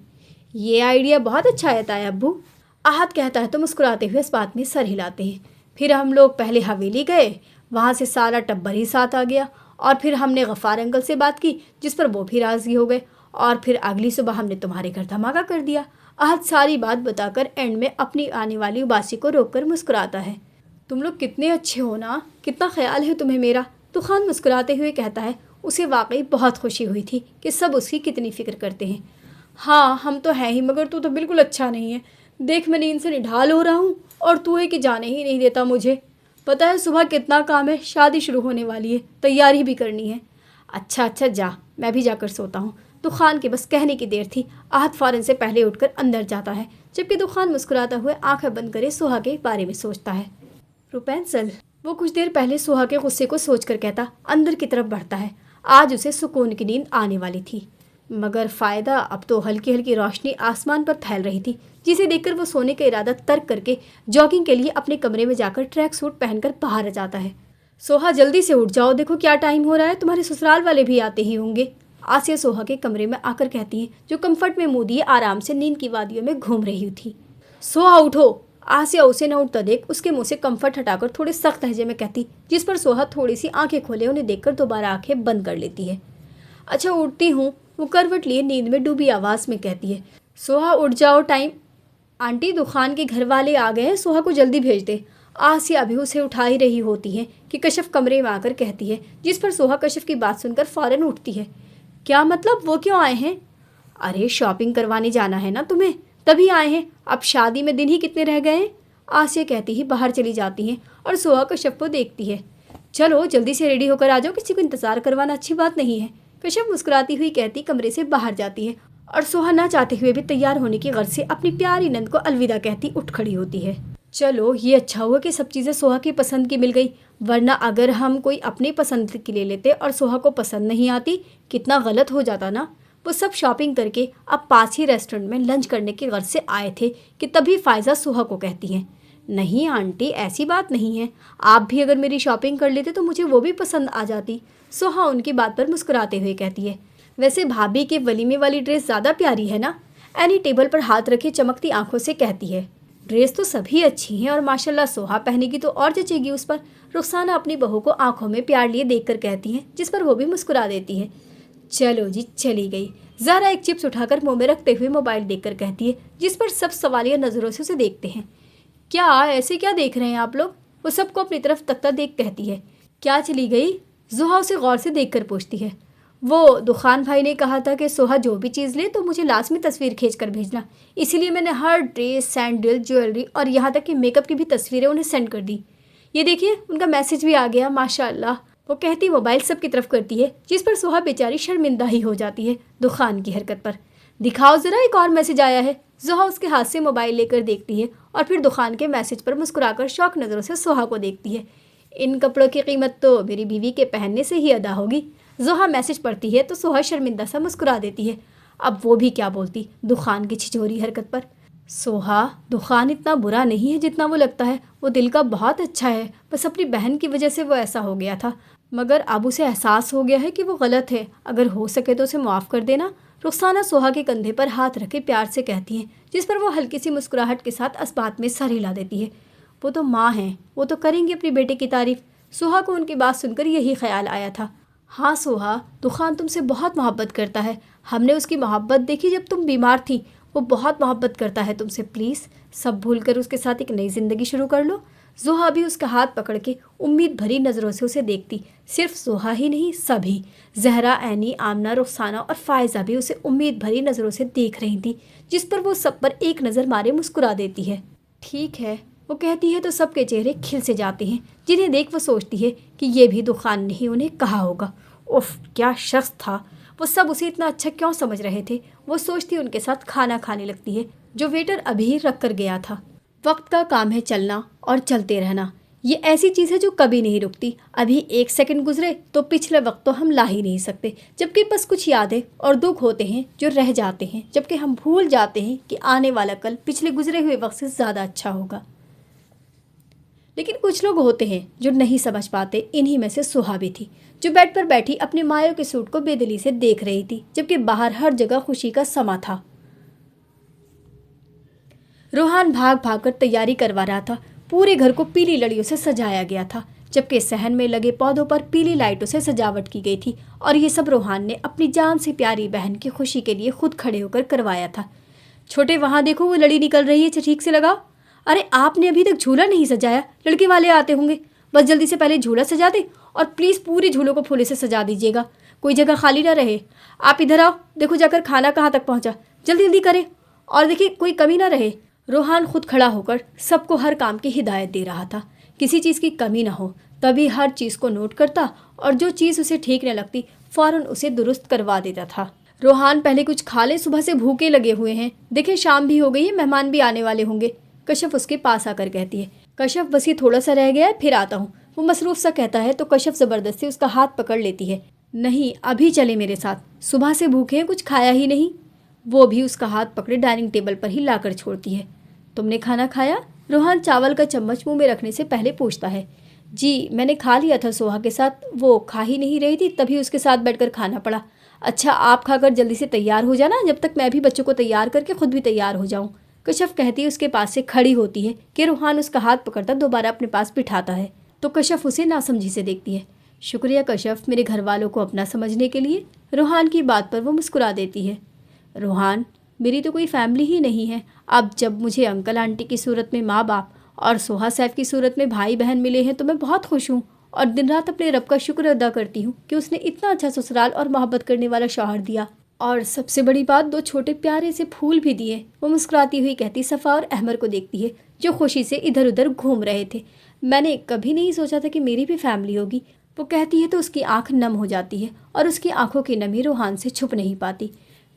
ये आइडिया बहुत अच्छा है ताया अब्बू, आहत कहता है तो मुस्कुराते हुए इस बात में सर हिलाते हैं। फिर हम लोग पहले हवेली गए, वहाँ से सारा टब्बर ही साथ आ गया और फिर हमने गफ़ार अंकल से बात की, जिस पर वो भी राज़ी हो गए और फिर अगली सुबह हमने तुम्हारे घर धमाका कर दिया। आहत सारी बात बताकर एंड में अपनी आने वाली उबासी को रोककर मुस्कुराता है। तुम लोग कितने अच्छे हो ना, कितना ख्याल है तुम्हें मेरा। तूफ़ान मुस्कुराते हुए कहता है उसे वाकई बहुत खुशी हुई थी कि सब उसकी कितनी फ़िक्र करते हैं। हाँ हम तो हैं ही, मगर तू तो बिल्कुल अच्छा नहीं है। देख मैं नींद से निढाल हो रहा हूँ और तू है कि जाने ही नहीं देता मुझे। पता है सुबह कितना काम है, शादी शुरू होने वाली है, तैयारी भी करनी है। अच्छा जा, मैं भी जाकर सोता हूँ। दुखान के बस कहने की देर थी। आहत फ़ौरन से पहले उठकर अंदर जाता है, जबकि दुखान मुस्कुराता हुआ आंखें बंद करे सोहा के बारे में सोचता है। रुपेंसल, वो कुछ देर पहले सोहा के गुस्से को सोचकर कहता अंदर की तरफ बढ़ता है। आज उसे सुकून की नींद आने वाली थी, मगर फ़ायदा अब तो हल्की हल्की रोशनी आसमान पर फैल रही थी, जिसे देखकर वो सोने का इरादा तर्क करके जॉगिंग के लिए अपने कमरे में जाकर ट्रैक सूट पहनकर बाहर आ जाता है। सोहा जल्दी से उठ जाओ, देखो क्या टाइम हो रहा है, तुम्हारे ससुराल वाले भी आते ही होंगे। आसिया सोहा के कमरे में आकर कहती है, जो कंफर्ट में मुँह दिए आराम से नींद की वादियों में घूम रही थी। सोहा उठो। आसिया उसे न उठता देख उसके मुंह से कंफर्ट हटाकर थोड़े सख्त लहजे में कहती, जिस पर सोहा थोड़ी सी आंखें खोले उन्हें देखकर दोबारा आंखें बंद कर लेती है। अच्छा उठती हूँ, वो करवट लिए नींद में डूबी आवाज़ में कहती है। सोहा उठ जाओ, टाइम। आंटी दुखान के घर वाले आ गए हैं, सोहा को जल्दी भेज दे। आसिया अभी उसे उठा ही रही होती है कि कशफ कमरे में आकर कहती है, जिस पर सोहा कशफ की बात सुनकर फ़ौरन उठती है। क्या मतलब, वो क्यों आए हैं? अरे शॉपिंग करवाने जाना है ना तुम्हें, तभी आए हैं। अब शादी में दिन ही कितने रह गए हैं। आसिया कहती ही बाहर चली जाती हैं और सोहा कशफ को देखती है। चलो जल्दी से रेडी होकर आ जाओ, किसी को इंतज़ार करवाना अच्छी बात नहीं है। कशफ मुस्कुराती हुई कहती कमरे से बाहर जाती है और सोहा ना चाहते हुए भी तैयार होने की गर्ज से अपनी प्यारी नंद को अलविदा कहती उठ खड़ी होती है। चलो ये अच्छा हुआ कि सब चीज़ें सोहा की पसंद की मिल गई, वरना अगर हम कोई अपनी पसंद की ले लेते और सोहा को पसंद नहीं आती, कितना गलत हो जाता ना। वो सब शॉपिंग करके अब पास ही रेस्टोरेंट में लंच करने की गर्ज से आए थे कि तभी फ़ायज़ा सोहा को कहती हैं, नहीं आंटी ऐसी बात नहीं है, आप भी अगर मेरी शॉपिंग कर लेते तो मुझे वो भी पसंद आ जाती। सोहा उनकी बात पर मुस्कुराते हुए कहती है, वैसे भाभी के वलीमे वाली ड्रेस ज़्यादा प्यारी है ना। एनी टेबल पर हाथ रखे चमकती आंखों से कहती है। ड्रेस तो सभी अच्छी हैं और माशाल्लाह सोहा पहनेगी तो और जचेगी उस पर। रुखसाना अपनी बहू को आंखों में प्यार लिए देखकर कहती हैं, जिस पर वो भी मुस्कुरा देती है। चलो जी चली गई। ज़हरा एक चिप्स उठाकर मुंह में रखते हुए मोबाइल देखकर कहती है, जिस पर सब सवालिया नज़रों से उसे देखते हैं। क्या ऐसे क्या देख रहे हैं आप लोग? वो सबको अपनी तरफ तकता देख कहती है। क्या चली गई? जुहा उसे गौर से देखकर पूछती है। वो दुखान भाई ने कहा था कि सोहा जो भी चीज़ ले तो मुझे लाजमी तस्वीर खींच कर भेजना, इसीलिए मैंने हर ड्रेस, सैंडल, ज्वेलरी और यहाँ तक कि मेकअप की भी तस्वीरें उन्हें सेंड कर दी। ये देखिए उनका मैसेज भी आ गया, माशाअल्लाह। वो कहती मोबाइल सबकी तरफ करती है, जिस पर सोहा बेचारी शर्मिंदा ही हो जाती है दुखान की हरकत पर। दिखाओ ज़रा, एक और मैसेज आया है। जोहा उसके हाथ से मोबाइल लेकर देखती है और फिर दुखान के मैसेज पर मुस्कुराकर शौक नज़रों से सोहा को देखती है। इन कपड़ों की कीमत तो मेरी बीवी के पहनने से ही अदा होगी। जोहा मैसेज पढ़ती है तो सोहा शर्मिंदा सा मुस्कुरा देती है। अब वो भी क्या बोलती दुखान की छिछोरी हरकत पर। सोहा, दुखान इतना बुरा नहीं है जितना वो लगता है, वो दिल का बहुत अच्छा है, बस अपनी बहन की वजह से वो ऐसा हो गया था, मगर अब उसे एहसास हो गया है कि वो गलत है, अगर हो सके तो उसे माफ़ कर देना। रुखसाना सोहा के कंधे पर हाथ रखे प्यार से कहती है, जिस पर वो हल्की सी मुस्कुराहट के साथ इस बात में सर हिला देती है। वो तो माँ हैं, वो तो करेंगी अपनी बेटे की तारीफ़। सोहा को उनकी बात सुनकर यही ख्याल आया था। हाँ सोहा, दुखान तुमसे बहुत मोहब्बत करता है, हमने उसकी मोहब्बत देखी जब तुम बीमार थी, वो बहुत मोहब्बत करता है तुमसे, प्लीज़ सब भूल कर उसके साथ एक नई ज़िंदगी शुरू कर लो। जोहा भी उसका हाथ पकड़ के उम्मीद भरी नज़रों से उसे देखती। सिर्फ जोहा ही नहीं, सभी, जहरा, ऐनी, आमना, रुखसाना और फ़ायज़ा भी उसे उम्मीद भरी नज़रों से देख रही थी, जिस पर वो सब पर एक नज़र मारे मुस्कुरा देती है। ठीक है, वो कहती है तो सबके चेहरे खिल से जाते हैं, जिन्हें देख वो सोचती है कि ये भी दुखान नहीं उन्हें कहा होगा। उफ, क्या शख्स था, वो सब उसे इतना अच्छा क्यों समझ रहे थे। वो सोचती उनके साथ खाना खाने लगती है जो वेटर अभी रख कर गया था। वक्त का काम है चलना और चलते रहना। ये ऐसी चीज़ है जो कभी नहीं रुकती। अभी 1 सेकंड गुजरे तो पिछले वक्त तो हम ला ही नहीं सकते, जबकि बस कुछ यादें और दुख होते हैं जो रह जाते हैं, जबकि हम भूल जाते हैं कि आने वाला कल पिछले गुजरे हुए वक्त से ज़्यादा अच्छा होगा। लेकिन कुछ लोग होते हैं जो नहीं समझ पाते। इन्हीं में से सुहा भी थी, जो बेड पर बैठी अपने मायों के सूट को बेदिली से देख रही थी, जबकि बाहर हर जगह खुशी का समा था। रोहान भाग भाग कर तैयारी करवा रहा था। पूरे घर को पीली लड़ियों से सजाया गया था, जबकि सहन में लगे पौधों पर पीली लाइटों से सजावट की गई थी। और ये सब रोहान ने अपनी जान से प्यारी बहन की खुशी के लिए खुद खड़े होकर करवाया था। छोटे, वहाँ देखो वो लड़ी निकल रही है, ठीक से लगाओ। अरे आपने अभी तक झूला नहीं सजाया, लड़के वाले आते होंगे, बस जल्दी से पहले झूला सजा दे और प्लीज़ पूरी झूलों को फूले से सजा दीजिएगा, कोई जगह खाली ना रहे। आप इधर आओ, देखो जाकर खाना कहाँ तक पहुँचा, जल्दी जल्दी करें और देखिए कोई कमी ना रहे। रोहान खुद खड़ा होकर सबको हर काम की हिदायत दे रहा था, किसी चीज़ की कमी ना हो। तभी हर चीज़ को नोट करता और जो चीज़ उसे ठीक न लगती फ़ौरन उसे दुरुस्त करवा देता था। रोहान पहले कुछ खा ले, सुबह से भूखे लगे हुए हैं, देखे शाम भी हो गई है, मेहमान भी आने वाले होंगे। कश्यप उसके पास आकर कहती है, कश्यप बस ये थोड़ा सा रह गया है, फिर आता हूँ। वो मसरूफ़ सा कहता है तो कश्यप ज़बरदस्ती उसका हाथ पकड़ लेती है। नहीं, अभी चले मेरे साथ, सुबह से भूखे हैं, कुछ खाया ही नहीं। वो भी उसका हाथ पकड़े डाइनिंग टेबल पर ही लाकर छोड़ती है। तुमने खाना खाया? रोहान चावल का चम्मच मुंह में रखने से पहले पूछता है। जी मैंने खा लिया था सोहा के साथ, वो खा ही नहीं रही थी, तभी उसके साथ बैठकर खाना पड़ा। अच्छा आप खाकर जल्दी से तैयार हो जाना, जब तक मैं भी बच्चों को तैयार करके खुद भी तैयार हो जाऊं। कश्यप कहती है उसके पास से खड़ी होती है कि रोहान उसका हाथ पकड़ता दोबारा अपने पास बिठाता है तो कश्यप उसे नासमझी से देखती है। शुक्रिया कश्यप, मेरे घर वालों को अपना समझने के लिए। रोहान की बात पर वो मुस्कुरा देती है। रोहान, मेरी तो कोई फैमिली ही नहीं है। अब जब मुझे अंकल आंटी की सूरत में माँ बाप और सोहा सैफ की सूरत में भाई बहन मिले हैं तो मैं बहुत खुश हूँ और दिन रात अपने रब का शुक्र अदा करती हूँ कि उसने इतना अच्छा ससुराल और मोहब्बत करने वाला शौहर दिया, और सबसे बड़ी बात 2 छोटे प्यारे से फूल भी दिए। वो मुस्कुराती हुई कहती सफ़ा और अहमर को देखती है जो खुशी से इधर उधर घूम रहे थे। मैंने कभी नहीं सोचा था कि मेरी भी फैमिली होगी, वो कहती है तो उसकी आंख नम हो जाती है और उसकी आंखों की नमी रोहान से छुप नहीं पाती।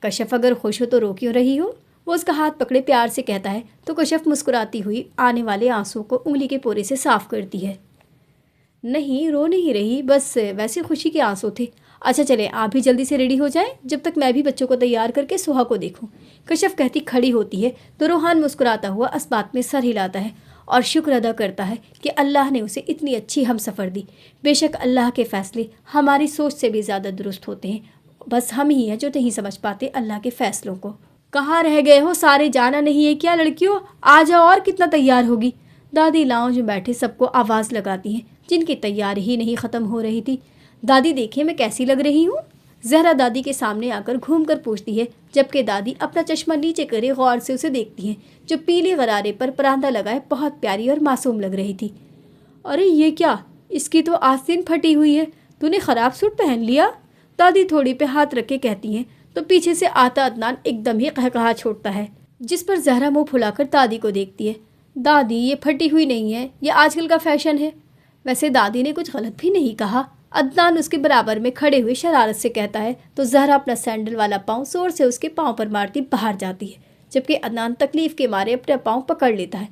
कश्यप अगर खुश हो तो रो क्यों रही हो? वो उसका हाथ पकड़े प्यार से कहता है तो कश्यप मुस्कुराती हुई आने वाले आंसुओं को उंगली के पोरे से साफ करती है। नहीं, रो नहीं रही, बस वैसे खुशी के आंसू थे। अच्छा चले आप भी जल्दी से रेडी हो जाएं, जब तक मैं भी बच्चों को तैयार करके सोहा को देखूं। कश्यप कहती खड़ी होती है तो रोहान मुस्कुराता हुआ इस बात में सर हिलाता है और शुक्र अदा करता है कि अल्लाह ने उसे इतनी अच्छी हम सफ़र दी। बेशक अल्लाह के फ़ैसले हमारी सोच से भी ज़्यादा दुरुस्त होते हैं, बस हम ही हैं जो नहीं समझ पाते अल्लाह के फ़ैसलों को। कहाँ रह गए हो सारे, जाना नहीं है क्या लड़कियों? आ जाओ, और कितना तैयार होगी। दादी लाउंज में बैठे सबको आवाज़ लगाती हैं जिनकी तैयारी ही नहीं ख़त्म हो रही थी। दादी देखिए मैं कैसी लग रही हूँ? जहरा दादी के सामने आकर घूम कर पूछती है, जबकि दादी अपना चश्मा नीचे करे गौर से उसे देखती हैं जो पीले गरारे पर परांदा लगाए बहुत प्यारी और मासूम लग रही थी। अरे ये क्या, इसकी तो आस्तीन फटी हुई है, तूने ख़राब सूट पहन लिया। दादी थोड़ी पे हाथ रख के कहती हैं तो पीछे से आता अदनान एकदम ही कहकहा छोड़ता है, जिस पर जहरा मुँह फुलाकर दादी को देखती है। दादी ये फटी हुई नहीं है, ये आजकल का फैशन है। वैसे दादी ने कुछ गलत भी नहीं कहा। अदनान उसके बराबर में खड़े हुए शरारत से कहता है तो जहरा अपना सैंडल वाला पाँव जोर से उसके पाँव पर मारती बाहर जाती है, जबकि अदनान तकलीफ के मारे अपना पाँव पकड़ लेता है।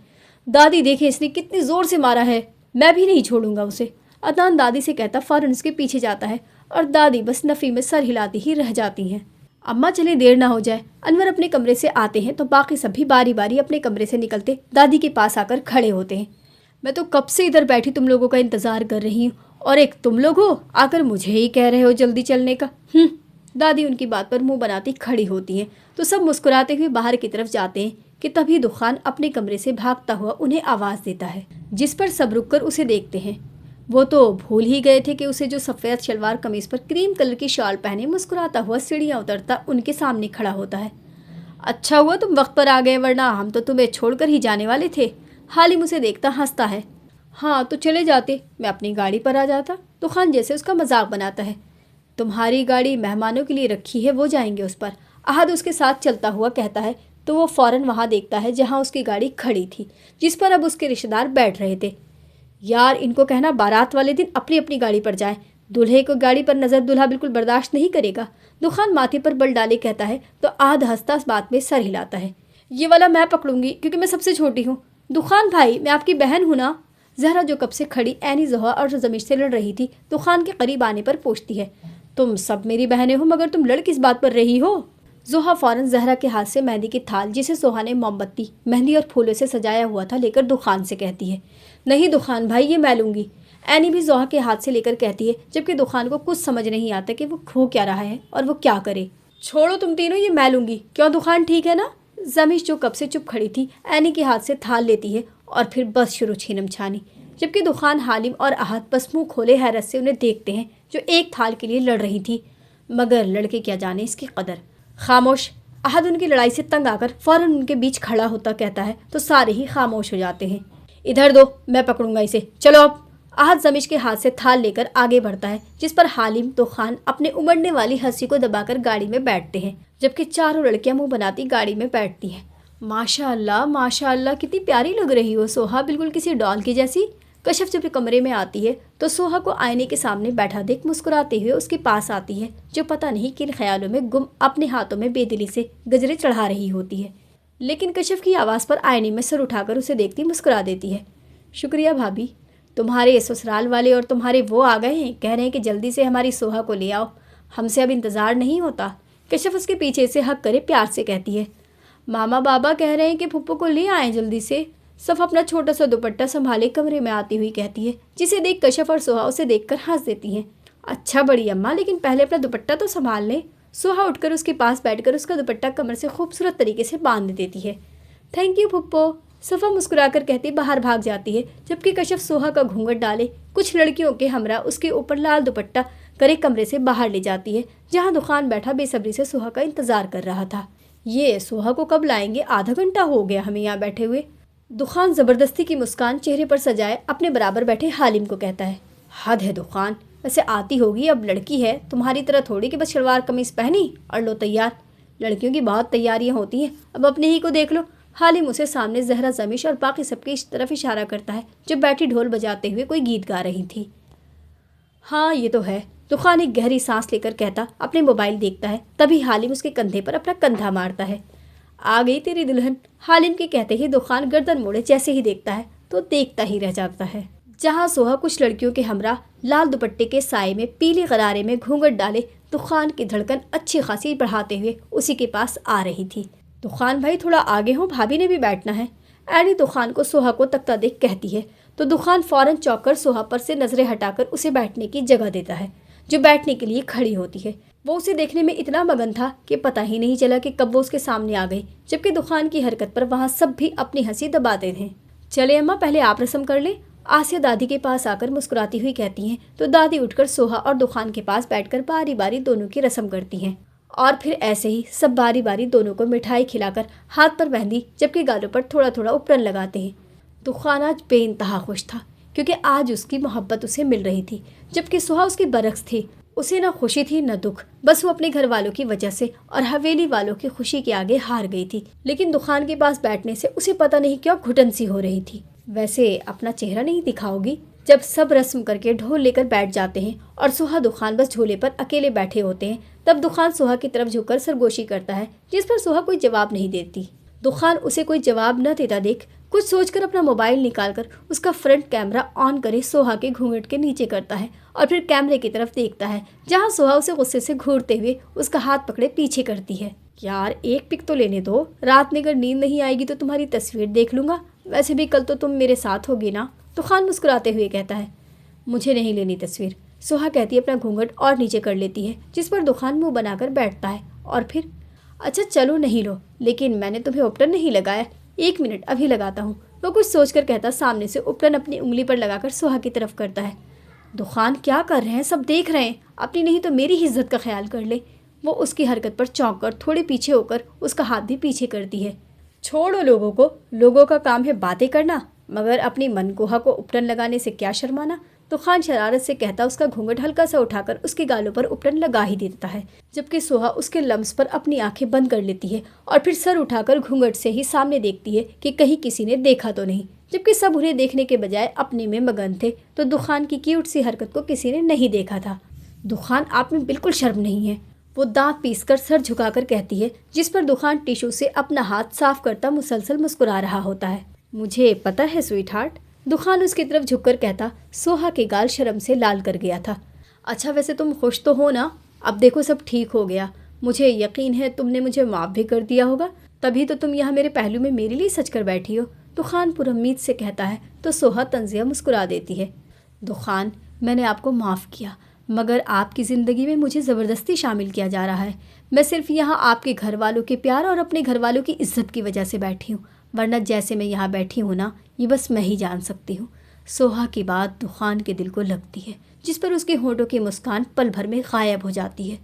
दादी देखे इसने कितनी ज़ोर से मारा है, मैं भी नहीं छोड़ूंगा उसे। अदनान दादी से कहता फ़ौरन उसके पीछे जाता है और दादी बस नफ़ी में सर हिलाती ही रह जाती हैं। अम्मा चले देर ना हो जाए। अनवर अपने कमरे से आते हैं तो बाकी सभी बारी बारी अपने कमरे से निकलते दादी के पास आकर खड़े होते हैं। मैं तो कब से इधर बैठी तुम लोगों का इंतज़ार कर रही हूँ और एक तुम लोग हो आकर मुझे ही कह रहे हो जल्दी चलने का। दादी उनकी बात पर मुंह बनाती खड़ी होती हैं तो सब मुस्कुराते हुए बाहर की तरफ जाते हैं कि तभी दुखान अपने कमरे से भागता हुआ उन्हें आवाज़ देता है, जिस पर सब रुक कर उसे देखते हैं। वो तो भूल ही गए थे कि उसे जो सफ़ेद शलवार कमीज़ पर क्रीम कलर की शॉल पहने मुस्कुराता हुआ सीढ़ियाँ उतरता उनके सामने खड़ा होता है। अच्छा हुआ तुम वक्त पर आ गए, वरना हम तो तुम्हें छोड़कर ही जाने वाले थे। हालिम उसे देखता हंसता है। हाँ तो चले जाते, मैं अपनी गाड़ी पर आ जाता। तो खान जैसे उसका मजाक बनाता है। तुम्हारी गाड़ी मेहमानों के लिए रखी है, वो जाएंगे उस पर। अहद उसके साथ चलता हुआ कहता है तो वो फ़ौरन वहाँ देखता है जहाँ उसकी गाड़ी खड़ी थी, जिस पर अब उसके रिश्तेदार बैठ रहे थे। यार इनको कहना बारात वाले दिन अपनी अपनी गाड़ी पर जाएं, दूल्हे को गाड़ी पर नजर दूल्हा बिल्कुल बर्दाश्त नहीं करेगा। दुखान माथे पर बल डाले कहता है तो आध हंसता इस बात में सर हिलाता है। ये वाला मैं पकड़ूंगी क्योंकि मैं सबसे छोटी हूँ। दुखान भाई, मैं आपकी बहन हूँ ना। जहरा जो कब से खड़ी ऐनी ज़ोहा और ज़मीर से लड़ रही थी, दुखान के करीब आने पर पूछती है, तुम सब मेरी बहनें हो मगर तुम लड़ किस बात पर रही हो? ज़ोहा फ़ौरन जहरा के हाथ से मेहंदी की थाल, जिसे सोहा ने मोमबत्ती, मेहंदी और फूलों से सजाया हुआ था, लेकर दुखान से कहती है, नहीं दुखान भाई, ये मैं लूँगी। ऐनी भी ज़ोहा के हाथ से लेकर कहती है, जबकि दुखान को कुछ समझ नहीं आता कि वो खो क्या रहा है और वो क्या करे। छोड़ो तुम तीनों, ये मैं लूँगी। क्यों दुखान, ठीक है ना? ज़मीश जो कब से चुप खड़ी थी, ऐनी के हाथ से थाल लेती है और फिर बस शुरू छीनम छानी। जबकि दुखान, हालिम और अहद बस मुँह खोले हैरत से उन्हें देखते हैं, जो एक थाल के लिए लड़ रही थी, मगर लड़के क्या जाने इसकी कदर। खामोश। अहद उनकी लड़ाई से तंग आकर फ़ौरन उनके बीच खड़ा होता कहता है तो सारे ही खामोश हो जाते हैं। इधर दो, मैं पकड़ूंगा इसे, चलो अब। अहद ज़मीश के हाथ से थाल लेकर आगे बढ़ता है, जिस पर हालिम तो खान अपने उमड़ने वाली हंसी को दबाकर गाड़ी में बैठते हैं, जबकि चारों लड़कियां मुंह बनाती गाड़ी में बैठती हैं। माशाअल्लाह माशाअल्लाह, कितनी प्यारी लग रही हो सोहा, बिल्कुल किसी डॉल की जैसी। कशफ जब कमरे में आती है तो सोहा को आईने के सामने बैठा देख मुस्कुराते हुए उसके पास आती है, जो पता नहीं किन ख्यालों में गुम अपने हाथों में बेदिली से गजरे चढ़ा रही होती है। लेकिन कशफ की आवाज़ पर आईने में सर उठाकर उसे देखती मुस्कुरा देती है। शुक्रिया भाभी, तुम्हारे ससुराल वाले और तुम्हारे वो आ गए हैं, कह रहे हैं कि जल्दी से हमारी सोहा को ले आओ, हमसे अब इंतज़ार नहीं होता। कशफ उसके पीछे से हक करे प्यार से कहती है, मामा बाबा कह रहे हैं कि फुप्पो को ले आएँ जल्दी से। सफ़ अपना छोटा सा दुपट्टा संभाले कमरे में आती हुई कहती है, जिसे देख कशफ और सोहा उसे देखकर हंस देती हैं। अच्छा बड़ी अम्मा, लेकिन पहले अपना दुपट्टा तो संभाल लें। सोहा उठकर उसके पास बैठकर उसका दुपट्टा कमर से खूबसूरत तरीके से बांध देती है। थैंक यू फुप्पो, सफ़ा मुस्कुराकर कहती बाहर भाग जाती है, जबकि कशफ सोहा का घूंघट डाले कुछ लड़कियों के हमरा उसके ऊपर लाल दुपट्टा करे कमरे से बाहर ले जाती है, जहाँ दुकान बैठा बेसब्री से सोहा का इंतज़ार कर रहा था। ये सोहा को कब लाएंगे, आधा घंटा हो गया हमें यहाँ बैठे हुए। दुखान ज़बरदस्ती की मुस्कान चेहरे पर सजाए अपने बराबर बैठे हालिम को कहता है, हद है दुखान, वैसे आती होगी, अब लड़की है, तुम्हारी तरह थोड़ी कि बस शलवार कमीज़ पहनी और लो तैयार। लड़कियों की बहुत तैयारियाँ होती हैं, अब अपने ही को देख लो। हालिम उसे सामने जहरा, ज़मीश और बाकी सबकी इस तरफ इशारा करता है, जो बैठी ढोल बजाते हुए कोई गीत गा रही थी। हाँ ये तो है, दुखान एक गहरी सांस लेकर कहता अपने मोबाइल देखता है। तभी हालिम उसके कंधे पर अपना कंधा मारता है। आ गई तेरी दुल्हन, हालिम के कहते ही दुखान गर्दन मोड़े जैसे ही देखता है तो देखता ही रह जाता है, जहाँ सोहा कुछ लड़कियों के हमरा लाल दुपट्टे के साए में पीले गरारे में घूंघट डाले दुखान की धड़कन अच्छी खासी बढ़ाते हुए उसी के पास आ रही थी। दुखान भाई थोड़ा आगे हो, भाभी ने भी बैठना है। ऐनी दुखान को सोहा को तकता देख कहती है तो दुखान फौरन चौंक कर सोहा पर से नजरें हटाकर उसे बैठने की जगह देता है, जो बैठने के लिए खड़ी होती है। वो उसे देखने में इतना मगन था कि पता ही नहीं चला कि कब वो उसके सामने आ गई, जबकि दुखान की हरकत पर वहाँ सब भी अपनी हंसी दबाते थे। चले अम्मा, पहले आप रस्म कर ले, आसिया दादी के पास आकर मुस्कुराती हुई कहती हैं, तो दादी उठकर सोहा और दुखान के पास बैठकर बारी बारी दोनों की रस्म करती हैं। और फिर ऐसे ही सब बारी बारी दोनों को मिठाई खिलाकर हाथ पर मेहंदी, जबकि गालों पर थोड़ा थोड़ा उपरन लगाते हैं। दुखान आज बेइंतहा खुश था, क्योंकि आज उसकी मोहब्बत उसे मिल रही थी, जबकि सोहा उसकी बरक्स थी। उसे न खुशी थी न दुख, बस वो अपने घर वालों की वजह से और हवेली वालों की खुशी के आगे हार गई थी। लेकिन दुखान के पास बैठने से उसे पता नहीं क्यों घुटन सी हो रही थी। वैसे अपना चेहरा नहीं दिखाओगी? जब सब रस्म करके ढोल लेकर बैठ जाते हैं और सोहा दुखान बस झूले पर अकेले बैठे होते हैं, तब दुखान सोहा की तरफ झुककर सरगोशी करता है, जिस पर सोहा कोई जवाब नहीं देती। दुखान उसे कोई जवाब न देता देख कुछ सोचकर अपना मोबाइल निकालकर उसका फ्रंट कैमरा ऑन करे सोहा के घूंघट के नीचे करता है और फिर कैमरे की तरफ देखता है, जहां सोहा उसे गुस्से से घूरते हुए उसका हाथ पकड़े पीछे करती है। यार एक पिक तो लेने दो, रात में अगर नींद नहीं आएगी तो तुम्हारी तस्वीर देख लूंगा, वैसे भी कल तो तुम मेरे साथ होगी ना। दुखान मुस्कुराते हुए कहता है, मुझे नहीं लेनी तस्वीर। सोहा कहती है अपना घूंघट और नीचे कर लेती है, जिस पर दुखान मुंह बनाकर बैठता है और फिर, अच्छा चलो नहीं लो, लेकिन मैंने तुम्हें उपटन नहीं लगाया, 1 मिनट अभी लगाता हूँ। वो कुछ सोचकर कहता सामने से उपटन अपनी उंगली पर लगाकर सोहा की तरफ करता है। दुखान क्या कर रहे हैं, सब देख रहे हैं, अपनी नहीं तो मेरी इज्जत का ख्याल कर ले। वो उसकी हरकत पर चौंक कर थोड़े पीछे होकर उसका हाथ भी पीछे करती है। छोड़ो लोगों को, लोगों का काम है बातें करना, मगर अपनी मनकोहा को उपटन लगाने से क्या शर्माना। तो खान शरारत से कहता उसका घूंघट हल्का सा उठाकर उसके गालों पर उपटन लगा ही देता है, जबकि सोहा उसके लम्स पर अपनी आंखें बंद कर लेती है और फिर सर उठाकर घूंघट से ही सामने देखती है कि कहीं किसी ने देखा तो नहीं। جبکہ سب انہیں دیکھنے کے بجائے اپنے میں مگن تھے تو دخان کی کیوٹ سی حرکت کو کسی نے نہیں دیکھا تھا۔ دخان، آپ میں بالکل شرم نہیں ہے، وہ دانت پیس کر سر جھکا کر کہتی ہے، جس پر دخان ٹیشو سے اپنا ہاتھ صاف کرتا مسلسل مسکرا رہا ہوتا ہے۔ مجھے پتہ ہے سویٹ ہارٹ، دخان اس کی طرف جھک کر کہتا۔ سوہا کے گال شرم سے لال کر گیا تھا۔ اچھا ویسے تم خوش تو ہو نا؟ اب دیکھو سب ٹھیک ہو گیا، مجھے یقین ہے تم نے مجھے معاف بھی کر دیا ہوگا، تبھی تو تم یہاں میرے پہلو میں میرے لیے سچ کر بیٹھی ہو، دخان پر امید سے کہتا ہے تو سوہا طنزیہ مسکرا دیتی ہے۔ دخان، میں نے آپ کو معاف کیا، مگر آپ کی زندگی میں مجھے زبردستی شامل کیا جا رہا ہے۔ میں صرف یہاں آپ کے گھر والوں کے پیار اور اپنے گھر والوں کی عزت کی وجہ سے بیٹھی ہوں، ورنہ جیسے میں یہاں بیٹھی ہوں نا، یہ بس میں ہی جان سکتی ہوں۔ سوہا کی بات دخان کے دل کو لگتی ہے، جس پر اس کے ہونٹوں کی مسکان پل بھر میں غائب ہو جاتی ہے۔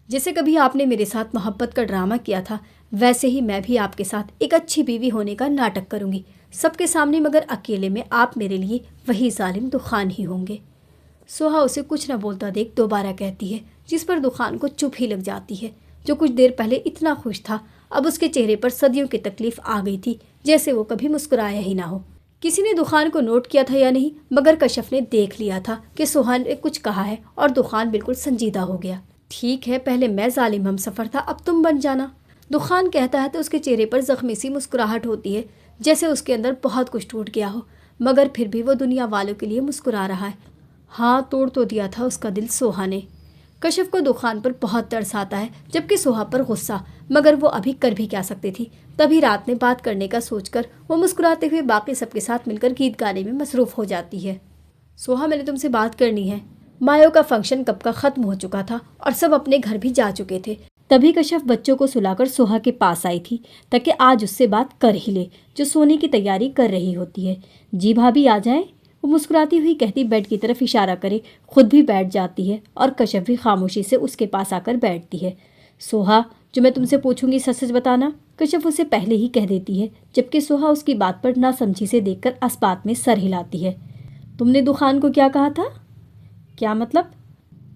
جیسے کبھی آپ نے میرے ساتھ محبت کا ڈرامہ کیا تھا، ویسے ہی میں بھی آپ کے ساتھ ایک اچھی بیوی ہونے کا ناٹک کروں گی، سب کے سامنے، مگر اکیلے میں آپ میرے لیے وہی ظالم دخان ہی ہوں گے۔ سوہا اسے کچھ نہ بولتا دیکھ دوبارہ کہتی ہے، جس پر دخان کو چپ ہی لگ جاتی ہے۔ جو کچھ دیر پہلے اتنا خوش تھا، اب اس کے چہرے پر صدیوں کی تکلیف آ گئی تھی، جیسے وہ کبھی مسکرایا ہی نہ ہو۔ کسی نے دخان کو نوٹ کیا تھا یا نہیں، مگر کشف نے دیکھ لیا تھا کہ سوہا نے کچھ کہا ہے، اور دخان بالکل سنجیدہ ہو گیا۔ ٹھیک ہے، پہلے میں ظالم ہم سفر تھا، اب تم بن جانا، دخان کہتا ہے تو اس کے چہرے پر زخمی سی مسکراہٹ ہوتی ہے، جیسے اس کے اندر بہت کچھ ٹوٹ گیا ہو، مگر پھر بھی وہ دنیا والوں کے لیے مسکرا رہا ہے۔ ہاں، توڑ تو دیا تھا اس کا دل سوہا نے۔ کشف کو دخان پر بہت ترس آتا ہے، جبکہ سوہا پر غصہ، مگر وہ ابھی کر بھی کیا سکتی تھی۔ تبھی رات میں بات کرنے کا سوچ کر وہ مسکراتے ہوئے باقی سب کے ساتھ مل کر گیت گانے میں مصروف ہو جاتی ہے۔ سوہا، میں نے تم سے بات کرنی ہے۔ مایو کا فنکشن کب کا ختم ہو چکا تھا اور سب اپنے گھر بھی جا چکے تھے۔ تبھی کشف بچوں کو سلا کر سوہا کے پاس آئی تھی تاکہ آج اس سے بات کر ہی لے، جو سونے کی تیاری کر رہی ہوتی ہے۔ جی بھابھی آ جائیں، وہ مسکراتی ہوئی کہتی بیڈ کی طرف اشارہ کرے خود بھی بیٹھ جاتی ہے، اور کشف بھی خاموشی سے اس کے پاس آ کر بیٹھتی ہے۔ سوہا، جو میں تم سے پوچھوں گی سچ سچ بتانا، کشف اسے پہلے ہی کہہ دیتی ہے، جبکہ سوہا اس کی بات پر ناسمجھی سے دیکھ کر اسبات میں سر ہلاتی ہے۔ تم نے دخان کو کیا کہا تھا؟ کیا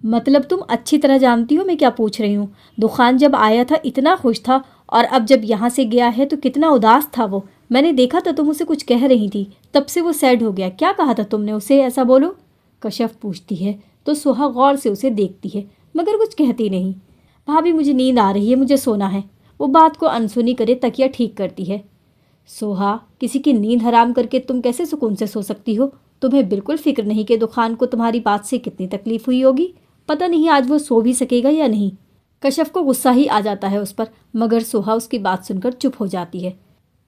مطلب تم اچھی طرح جانتی ہو میں کیا پوچھ رہی ہوں۔ دخان جب آیا تھا اتنا خوش تھا، اور اب جب یہاں سے گیا ہے تو کتنا اداس تھا وہ۔ میں نے دیکھا تھا تم اسے کچھ کہہ رہی تھی، تب سے وہ سیڈ ہو گیا۔ کیا کہا تھا تم نے اسے، ایسا بولو، کشف پوچھتی ہے تو سوہا غور سے اسے دیکھتی ہے، مگر کچھ کہتی نہیں۔ بھابھی مجھے نیند آ رہی ہے، مجھے سونا ہے، وہ بات کو انسنی کرے تکیہ ٹھیک کرتی ہے۔ سوہا، کسی کی نیند حرام کر کے تم کیسے سکون سے سو سکتی ہو؟ تمہیں بالکل فکر نہیں کہ دخان کو تمہاری بات سے کتنی تکلیف ہوئی ہوگی؟ پتہ نہیں آج وہ سو بھی سکے گا یا نہیں۔ کشف کو غصہ ہی آ جاتا ہے اس پر، مگر سوہا اس کی بات سن کر چپ ہو جاتی ہے۔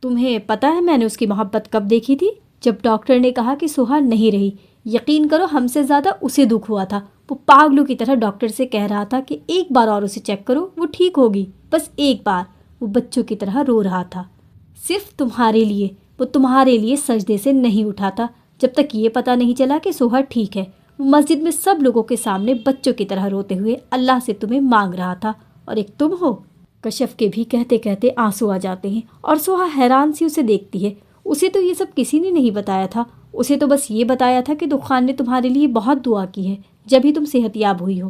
تمہیں پتہ ہے میں نے اس کی محبت کب دیکھی تھی؟ جب ڈاکٹر نے کہا کہ سوہا نہیں رہی۔ یقین کرو ہم سے زیادہ اسے دکھ ہوا تھا، وہ پاگلوں کی طرح ڈاکٹر سے کہہ رہا تھا کہ ایک بار اور اسے چیک کرو، وہ ٹھیک ہوگی، بس ایک بار۔ وہ بچوں کی طرح رو رہا تھا، صرف تمہارے لیے۔ وہ تمہارے لیے سجدے سے نہیں اٹھا تھا جب تک یہ پتہ نہیں چلا کہ سوہا ٹھیک ہے۔ وہ مسجد میں سب لوگوں کے سامنے بچوں کی طرح روتے ہوئے اللہ سے تمہیں مانگ رہا تھا، اور ایک تم ہو۔ کشف کے بھی کہتے کہتے آنسو آ جاتے ہیں، اور سوہا حیران سی اسے دیکھتی ہے۔ اسے تو یہ سب کسی نے نہیں بتایا تھا، اسے تو بس یہ بتایا تھا کہ دخان نے تمہارے لیے بہت دعا کی ہے جب ہی تم صحت یاب ہوئی ہو۔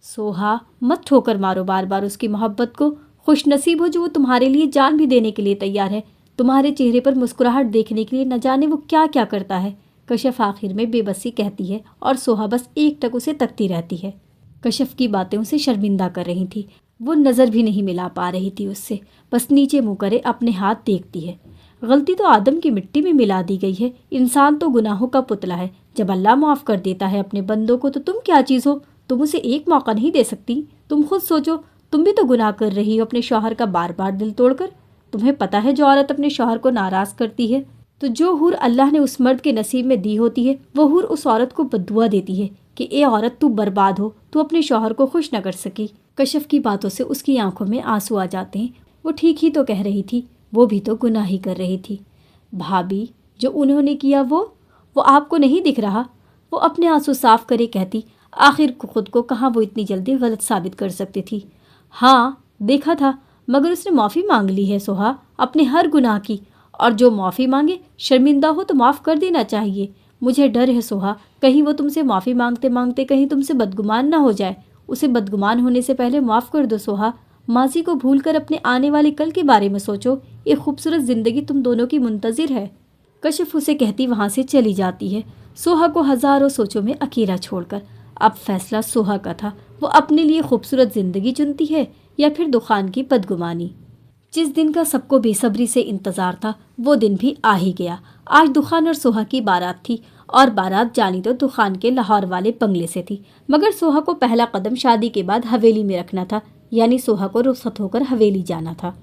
سوہا، مت ٹھوکر مارو بار بار اس کی محبت کو، خوش نصیب ہو جو وہ تمہارے لیے جان بھی دینے کے لیے تیار ہے۔ تمہارے چہرے پر مسکراہٹ دیکھنے کے لیے نہ جانے وہ کیا کیا کرتا ہے، کشف آخر میں بے بسی کہتی ہے، اور سوہا بس ایک ٹک اسے تکتی رہتی ہے۔ کشف کی باتیں اسے شرمندہ کر رہی تھی، وہ نظر بھی نہیں ملا پا رہی تھی اس سے، بس نیچے منہ کرے اپنے ہاتھ دیکھتی ہے۔ غلطی تو آدم کی مٹی میں ملا دی گئی ہے، انسان تو گناہوں کا پتلا ہے، جب اللہ معاف کر دیتا ہے اپنے بندوں کو تو تم کیا چیز ہو؟ تم اسے ایک موقع نہیں دے سکتی؟ تم خود سوچو، تم بھی تو گناہ کر رہی ہو اپنے شوہر کا بار بار دل توڑ کر۔ تمہیں پتہ ہے جو عورت اپنے شوہر کو ناراض کرتی ہے تو جو حور اللہ نے اس مرد کے نصیب میں دی ہوتی ہے، وہ حور اس عورت کو بددعا دیتی ہے کہ اے عورت تو برباد ہو، تو اپنے شوہر کو خوش نہ کر سکی۔ کشف کی باتوں سے اس کی آنکھوں میں آنسو آ جاتے ہیں۔ وہ ٹھیک ہی تو کہہ رہی تھی، وہ بھی تو گناہ ہی کر رہی تھی۔ بھابھی، جو انہوں نے کیا وہ آپ کو نہیں دکھ رہا؟ وہ اپنے آنسو صاف کرے کہتی، آخر خود کو کہاں وہ اتنی جلدی غلط ثابت کر سکتی تھی۔ ہاں دیکھا تھا، مگر اس نے معافی مانگ لی ہے سوہا، اپنے ہر گناہ کی، اور جو معافی مانگے شرمندہ ہو تو معاف کر دینا چاہیے۔ مجھے ڈر ہے سوہا، کہیں وہ تم سے معافی مانگتے مانگتے کہیں تم سے بدگمان نہ ہو جائے۔ اسے بدگمان ہونے سے پہلے معاف کر دو سوہا، ماضی کو بھول کر اپنے آنے والے کل کے بارے میں سوچو۔ ایک خوبصورت زندگی تم دونوں کی منتظر ہے۔ कशिफ उसे कहती वहाँ से चली जाती है, सोहा को हजारों सोचों में अकेला छोड़कर। अब फैसला सोहा का था, वो अपने लिए खूबसूरत जिंदगी चुनती है या फिर दुखान की बदगुमानी। जिस दिन का सबको बेसब्री से इंतजार था वो दिन भी आ ही गया। आज दुखान और सोहा की बारात थी, और बारात जानी तो दुखान के लाहौर वाले बंगले से थी, मगर सोहा को पहला कदम शादी के बाद हवेली में रखना था, यानी सोहा को रुखसत होकर हवेली जाना था।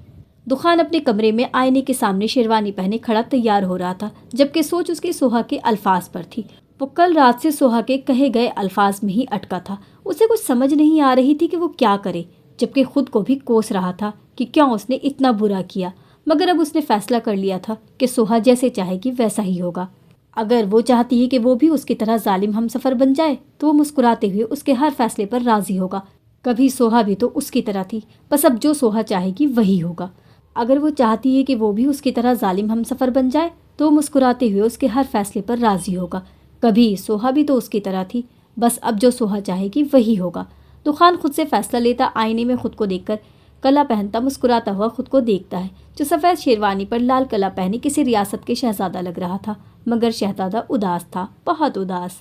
दुखान अपने कमरे में आईने के सामने शेरवानी पहने खड़ा तैयार हो रहा था, जबकि सोच उसके सोहा के अल्फाज पर थी। वो कल रात से सोहा के कहे गए अल्फाज में ही अटका था। उसे कुछ समझ नहीं आ रही थी कि वो क्या करे, जबकि खुद को भी कोस रहा था कि क्यों उसने इतना बुरा किया। मगर अब उसने फैसला कर लिया था कि सोहा जैसे चाहेगी वैसा ही होगा। अगर वो चाहती है कि वो भी उसकी तरह जालिम हमसफर बन जाए तो वो मुस्कुराते हुए उसके हर फैसले पर राजी होगा। कभी सोहा भी तो उसकी तरह थी, बस अब जो सोहा चाहेगी वही होगा। अगर वो चाहती है कि वो भी उसकी तरह जालिम हमसफर बन जाए तो मुस्कुराते हुए उसके हर फैसले पर राजी होगा। कभी सोहा भी तो उसकी तरह थी, बस अब जो सोहा चाहेगी वही होगा। दुखान खुद से फैसला लेता आईने में खुद को देखकर कला पहनता मुस्कुराता हुआ खुद को देखता है, जो सफ़ेद शेरवानी पर लाल कला पहने किसी रियासत के शहजादा लग रहा था। मगर शहजादा उदास था, बहुत उदास।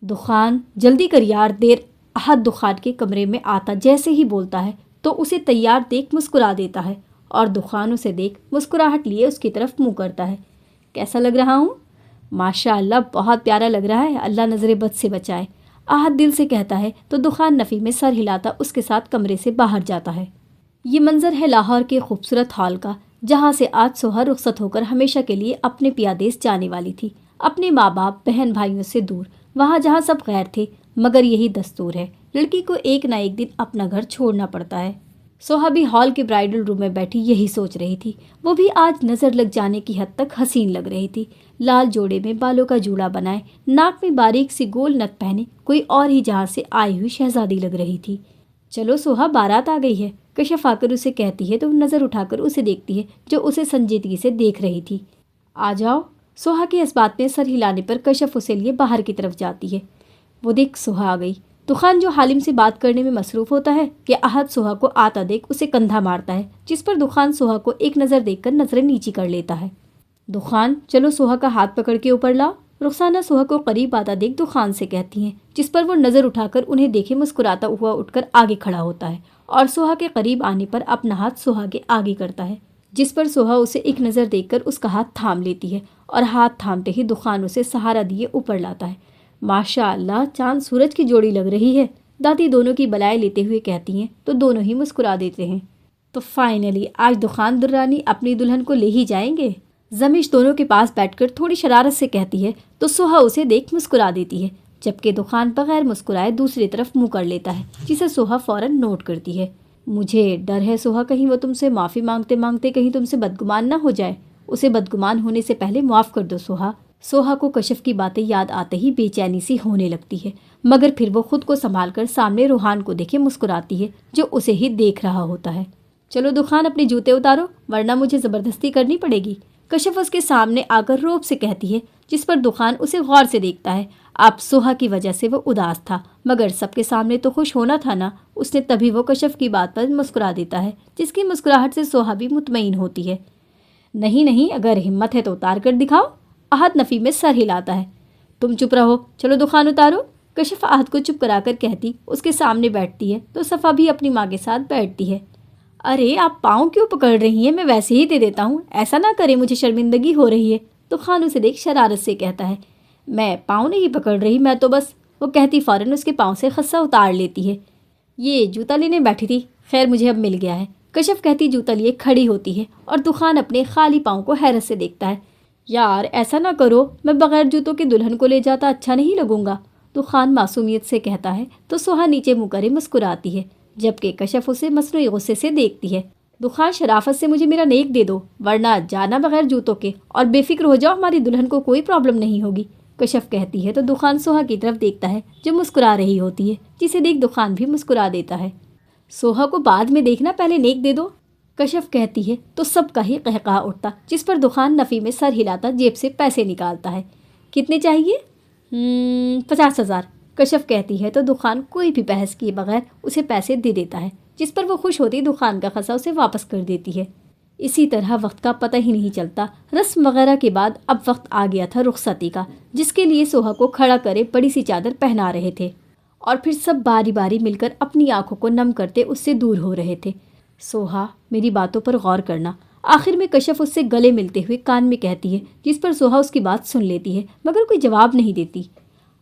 दुखान जल्दी कर यार, देर। अहद दुखान के कमरे में आता जैसे ही बोलता है तो उसे तैयार देख मुस्कुरा देता है, और दुखान उसे देख मुस्कुराहट लिए उसकी तरफ मुँह करता है। कैसा लग रहा हूँ? माशाअल्लाह, बहुत प्यारा लग रहा है, अल्लाह नजर बद से बचाए। आहद दिल से कहता है तो दुखान नफ़ी में सर हिलाता उसके साथ कमरे से बाहर जाता है। ये मंजर है लाहौर के खूबसूरत हॉल का, जहाँ से आज सोहा रुखसत होकर हमेशा के लिए अपने पियादेश जाने वाली थी, अपने माँ बाप बहन भाइयों से दूर, वहाँ जहाँ सब गैर थे। मगर यही दस्तूर है, लड़की को एक ना एक दिन अपना घर छोड़ना पड़ता है। सोहा भी हॉल के ब्राइडल रूम में बैठी यही सोच रही थी। वो भी आज नज़र लग जाने की हद तक हसीन लग रही थी। लाल जोड़े में बालों का जूड़ा बनाए, नाक में बारीक सी गोल नथ पहने कोई और ही जहाँ से आई हुई शहजादी लग रही थी। चलो सोहा, बारात आ गई है, कशिफ आकर उसे कहती है तो नज़र उठाकर उसे देखती है, जो उसे संजीदगी से देख रही थी। आ जाओ। सोहा के इस बात में सर हिलाने पर कशिफ उसे लिए बाहर की तरफ जाती है। वो देख सोहा आ गई। दुखान जो हालिम से बात करने में मसरूफ होता है कि आहद सोहा को आता देख उसे कंधा मारता है, जिस पर दुखान सोहा को एक नज़र देखकर नजरें नीची कर लेता है। दुखान, चलो सोहा का हाथ पकड़ के ऊपर लाओ। रुखसाना सोहा को करीब आता देख दुखान से कहती हैं, जिस पर वो नज़र उठाकर उन्हें देखे मुस्कुराता हुआ उठकर आगे खड़ा होता है, और सोहा के करीब आने पर अपना हाथ सोहा के आगे करता है, जिस पर सोहा उसे एक नज़र देखकर उसका हाथ थाम लेती है, और हाथ थामते ही दुखान उसे सहारा दिए ऊपर लाता है। माशाअल्लाह, चांद सूरज की जोड़ी लग रही है, दादी दोनों की बलाएं लेते हुए कहती हैं तो दोनों ही मुस्कुरा देते हैं। तो फाइनली आज दुखान दुर्रानी अपनी दुल्हन को ले ही जाएंगे। जमीश दोनों के पास बैठकर थोड़ी शरारत से कहती है तो सोहा उसे देख मुस्कुरा देती है, जबकि दुखान बगैर मुस्कुराए दूसरी तरफ मुंह कर लेता है, जिसे सोहा फौरन नोट करती है। मुझे डर है सोहा, कहीं वो तुमसे माफ़ी मांगते मांगते कहीं तुमसे बदगुमान ना हो जाए। उसे बदगुमान होने से पहले माफ़ कर दो सोहा। सोहा को कशिफ की बातें याद आते ही बेचैनी सी होने लगती है, मगर फिर वो खुद को संभाल कर सामने रूहान को देखे मुस्कुराती है, जो उसे ही देख रहा होता है। चलो दुखान, अपने जूते उतारो, वरना मुझे ज़बरदस्ती करनी पड़ेगी। कशिफ उसके सामने आकर रोब से कहती है, जिस पर दुखान उसे गौर से देखता है। अब सोहा की वजह से वो उदास था, मगर सबके सामने तो खुश होना था ना। उसने तभी वो कशिफ की बात पर मुस्कुरा देता है, जिसकी मुस्कुराहट से सोहा भी मुतमईन होती है। नहीं नहीं, अगर हिम्मत है तो उतार कर दिखाओ। आहद नफ़ी में सर हिलाता है। तुम चुप रहो, चलो दुखान उतारो। कशिफ आहद को चुप कराकर कहती उसके सामने बैठती है, तो सफ़ा भी अपनी माँ के साथ बैठती है। अरे आप पाँव क्यों पकड़ रही हैं, मैं वैसे ही दे देता हूँ, ऐसा ना करें, मुझे शर्मिंदगी हो रही है। तो खान उसे देख शरारत से कहता है, मैं पाँव नहीं पकड़ रही, मैं तो बस। वो कहती फ़ौरन उसके पाँव से खस्सा उतार लेती है। ये जूता लेने बैठी थी, खैर मुझे अब मिल गया है। कशिफ कहती जूता लिए खड़ी होती है, और दुखान अपने खाली पाँव को हैरत से देखता है। यार ऐसा ना करो, मैं बगैर जूतों के दुल्हन को ले जाता अच्छा नहीं लगूंगा। दुखान मासूमियत से कहता है, तो सोहा नीचे मुँह करे मुस्कुराती है, जबकि कशिफ उसे मसनूई गुस्से से देखती है। दुखान, शराफत से मुझे मेरा नेक दे दो, वरना जाना बगैर जूतों के, और बेफिक्र हो जाओ, हमारी दुल्हन को कोई प्रॉब्लम नहीं होगी। कशिफ कहती है तो दुखान सोहा की तरफ देखता है, जो मुस्कुरा रही होती है, जिसे देख दुखान भी मुस्कुरा देता है। सोहा को बाद में देखना, पहले नेक दे दो। कशिफ कहती है तो सबका ही कहकहा उठता, जिस पर दुखान नफ़ी में सर हिलाता जेब से पैसे निकालता है। कितने चाहिए? 50,000। कशिफ कहती है तो दुखान कोई भी बहस किए बगैर उसे पैसे दे देता है, जिस पर वो खुश होती दुखान का खसा उसे वापस कर देती है। इसी तरह वक्त का पता ही नहीं चलता। रस्म वगैरह के बाद अब वक्त आ गया था रुखसती का, जिसके लिए सोहा को खड़ा करे बड़ी सी चादर पहना रहे थे और फिर सब बारी बारी मिलकर अपनी आंखों को नम करते उससे दूर हो रहे थे। सोहा, मेरी बातों पर गौर करना। आखिर में कशफ उससे गले मिलते हुए कान में कहती है, जिस पर सोहा उसकी बात सुन लेती है मगर कोई जवाब नहीं देती।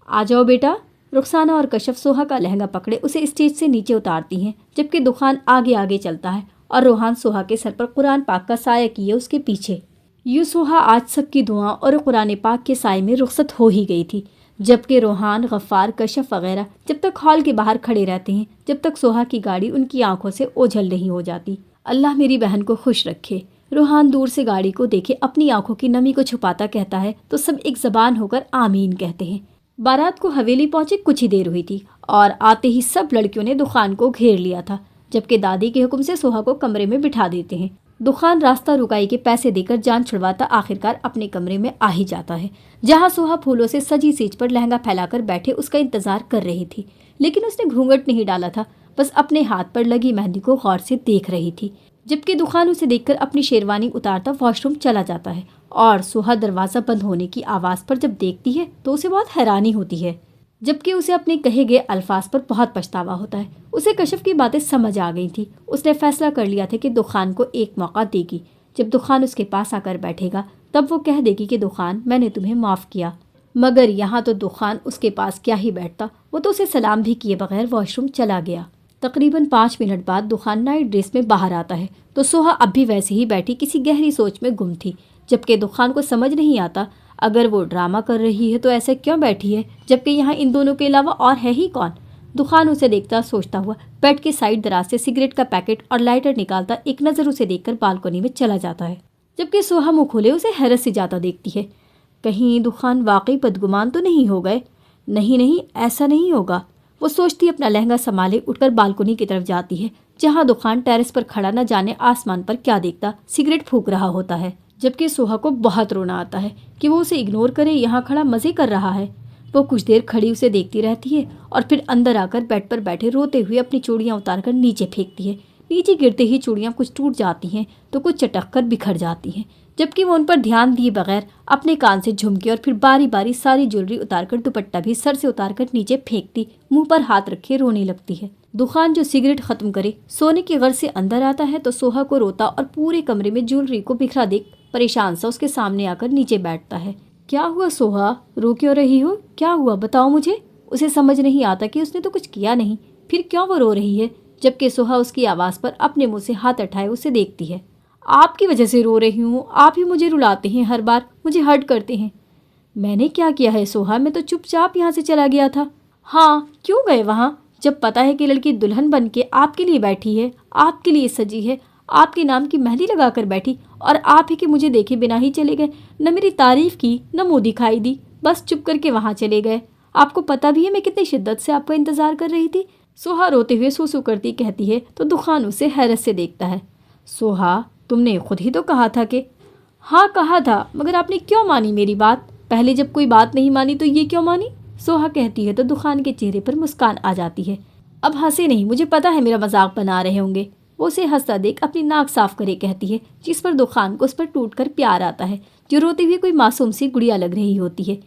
आ जाओ बेटा। रुखसाना और कशफ सोहा का लहंगा पकड़े उसे स्टेज से नीचे उतारती हैं, जबकि दुखान आगे आगे चलता है और रोहान सोहा के सर पर कुरान पाक का साया किए उसके पीछे। यूँ सोहा आज सबकी दुआ और कुरान पाक के साए में रुखसत हो ही गई थी, जबकि रोहान, गफ्फार, कशफ वगैरह जब तक हॉल के बाहर खड़े रहते हैं, जब तक सोहा की गाड़ी उनकी आंखों से ओझल नहीं हो जाती। अल्लाह मेरी बहन को खुश रखे। रोहान दूर से गाड़ी को देखे अपनी आंखों की नमी को छुपाता कहता है तो सब एक जबान होकर आमीन कहते हैं। बारात को हवेली पहुंचे कुछ ही देर हुई थी और आते ही सब लड़कियों ने दुखान को घेर लिया था, जबकि दादी के हुक्म से सोहा को कमरे में बिठा देते हैं। दुखान रास्ता रुकाई के पैसे देकर जान छुड़वाता आखिरकार अपने कमरे में आ ही जाता है, जहां सोहा फूलों से सजी सीट पर लहंगा फैलाकर बैठे उसका इंतजार कर रही थी। लेकिन उसने घूंघट नहीं डाला था, बस अपने हाथ पर लगी मेहंदी को गौर से देख रही थी। जबकि दुखान उसे देखकर अपनी शेरवानी उतारता वॉशरूम चला जाता है और सोहा दरवाज़ा बंद होने की आवाज़ पर जब देखती है तो उसे बहुत हैरानी होती है, जबकि उसे अपने कहे गए अल्फाज पर बहुत पछतावा होता है। उसे कशफ की बातें समझ आ गई थी। उसने फैसला कर लिया था कि दुखान को एक मौका देगी। जब दुखान उसके पास आकर बैठेगा तब वो कह देगी कि दुखान, मैंने तुम्हें माफ़ किया। मगर यहाँ तो दुखान उसके पास क्या ही बैठता, वो तो उसे सलाम भी किए बगैर वॉशरूम चला गया। तकरीबन 5 मिनट बाद दुखान नाइट ड्रेस में बाहर आता है तो सोहा अब भी वैसे ही बैठी किसी गहरी सोच में गुम थी, जबकि दुखान को समझ नहीं आता अगर वो ड्रामा कर रही है तो ऐसे क्यों बैठी है, जबकि यहाँ इन दोनों के अलावा और है ही कौन। दुखान उसे देखता सोचता हुआ बेड के साइड दराज से सिगरेट का पैकेट और लाइटर निकालता एक नज़र उसे देखकर बालकनी में चला जाता है, जबकि सोहा मुँह खोले उसे हैरत से जाता देखती है। कहीं दुखान वाकई बदगुमान तो नहीं हो गए? नहीं, ऐसा नहीं होगा। वो सोचती अपना लहंगा संभाले उठकर बालकनी की तरफ जाती है, जहाँ दुखान टेरेस पर खड़ा न जाने आसमान पर क्या देखता सिगरेट फूंक रहा होता है। जबकि सोहा को बहुत रोना आता है कि वो उसे इग्नोर करे, यहाँ खड़ा मज़े कर रहा है। वो कुछ देर खड़ी उसे देखती रहती है और फिर अंदर आकर बेड पर बैठे रोते हुए अपनी चूड़ियाँ उतारकर नीचे फेंकती है। नीचे गिरते ही चूड़ियाँ कुछ टूट जाती हैं तो कुछ चटक कर बिखर जाती हैं, जबकि वो उन पर ध्यान दिए बगैर अपने कान से झुमके और फिर बारी बारी सारी ज्वेलरी उतारकर दुपट्टा भी सर से उतारकर नीचे फेंकती मुंह पर हाथ रखे रोने लगती है। दुखान जो सिगरेट खत्म करे सोने की गर्ज से अंदर आता है तो सोहा को रोता और पूरे कमरे में ज्वेलरी को बिखरा देख परेशान सा उसके सामने आकर नीचे बैठता है। क्या हुआ सोहा, रो क्यों रही हो? क्या हुआ बताओ मुझे। उसे समझ नहीं आता कि उसने तो कुछ किया नहीं, फिर क्यों वो रो रही है, जबकि सोहा उसकी आवाज़ पर अपने मुंह से हाथ उठाए उसे देखती है। आपकी वजह से रो रही हूँ, आप ही मुझे रुलाते हैं, हर बार मुझे हर्ट करते हैं। मैंने क्या किया है सोहा, मैं तो चुपचाप यहाँ से चला गया था। हाँ, क्यों गए वहाँ, जब पता है कि लड़की दुल्हन बन के आपके लिए बैठी है, आपके लिए सजी है, आपके नाम की मेहंदी लगा कर बैठी और आप ही के मुझे देखे बिना ही चले गए। न मेरी तारीफ की न मुँह दिखाई दी, बस चुप करके वहाँ चले गए। आपको पता भी है मैं कितनी शिद्दत से आपका इंतज़ार कर रही थी। सोहा रोते हुए सूसू करती कहती है तो दुखान उसे हैरत से देखता है। सोहा, तुमने खुद ही तो कहा था कि। हाँ कहा था, मगर आपने क्यों मानी मेरी बात? पहले जब कोई बात नहीं मानी तो ये क्यों मानी? सोहा कहती है तो दुखान के चेहरे पर मुस्कान आ जाती है। अब हंसे नहीं, मुझे पता है मेरा मजाक बना रहे होंगे। वो उसे हंसता देख अपनी नाक साफ करे कहती है, जिस पर दुखान को उस पर टूट कर प्यार आता है, जो रोती हुई कोई मासूम सी गुड़िया लग रही होती है।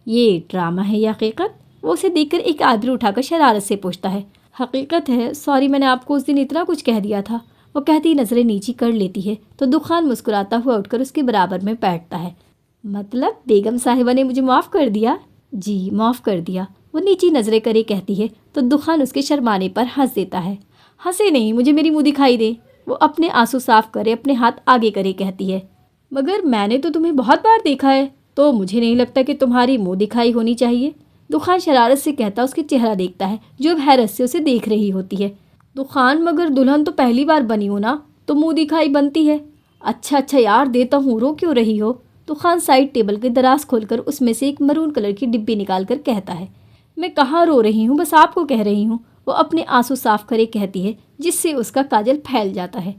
ये ड्रामा है या हकीकत? वो उसे देखकर एक आदमी उठाकर शरारत से पूछता है। हकीकत है, सॉरी मैंने आपको उस दिन इतना कुछ कह दिया था। वो कहती नज़रें नीची कर लेती है तो दुखान मुस्कुराता हुआ उठकर उसके बराबर में बैठता है। मतलब बेगम साहिबा ने मुझे माफ़ कर दिया? जी माफ़ कर दिया। वो नीची नज़रें करे कहती है तो दुखान उसके शर्माने पर हंस देता है। हंसे नहीं, मुझे मेरी मुँह दिखाई दे। वो अपने आंसू साफ करे अपने हाथ आगे करे कहती है। मगर मैंने तो तुम्हें बहुत बार देखा है, तो मुझे नहीं लगता कि तुम्हारी मुँह दिखाई होनी चाहिए। दुखान शरारत से कहता उसके चेहरा देखता है, जो अब हैरत से उसे देख रही होती है। दुखान, मगर दुल्हन तो पहली बार बनी हो ना, तो मुँह दिखाई बनती है। अच्छा यार देता हूँ, रो क्यों रही हो? दुखान साइड टेबल के दराज खोलकर उसमें से एक मरून कलर की डिब्बी निकाल कर कहता है। मैं कहाँ रो रही हूँ, बस आपको कह रही हूँ। वो अपने आंसू साफ करे कहती है, जिससे उसका काजल फैल जाता है।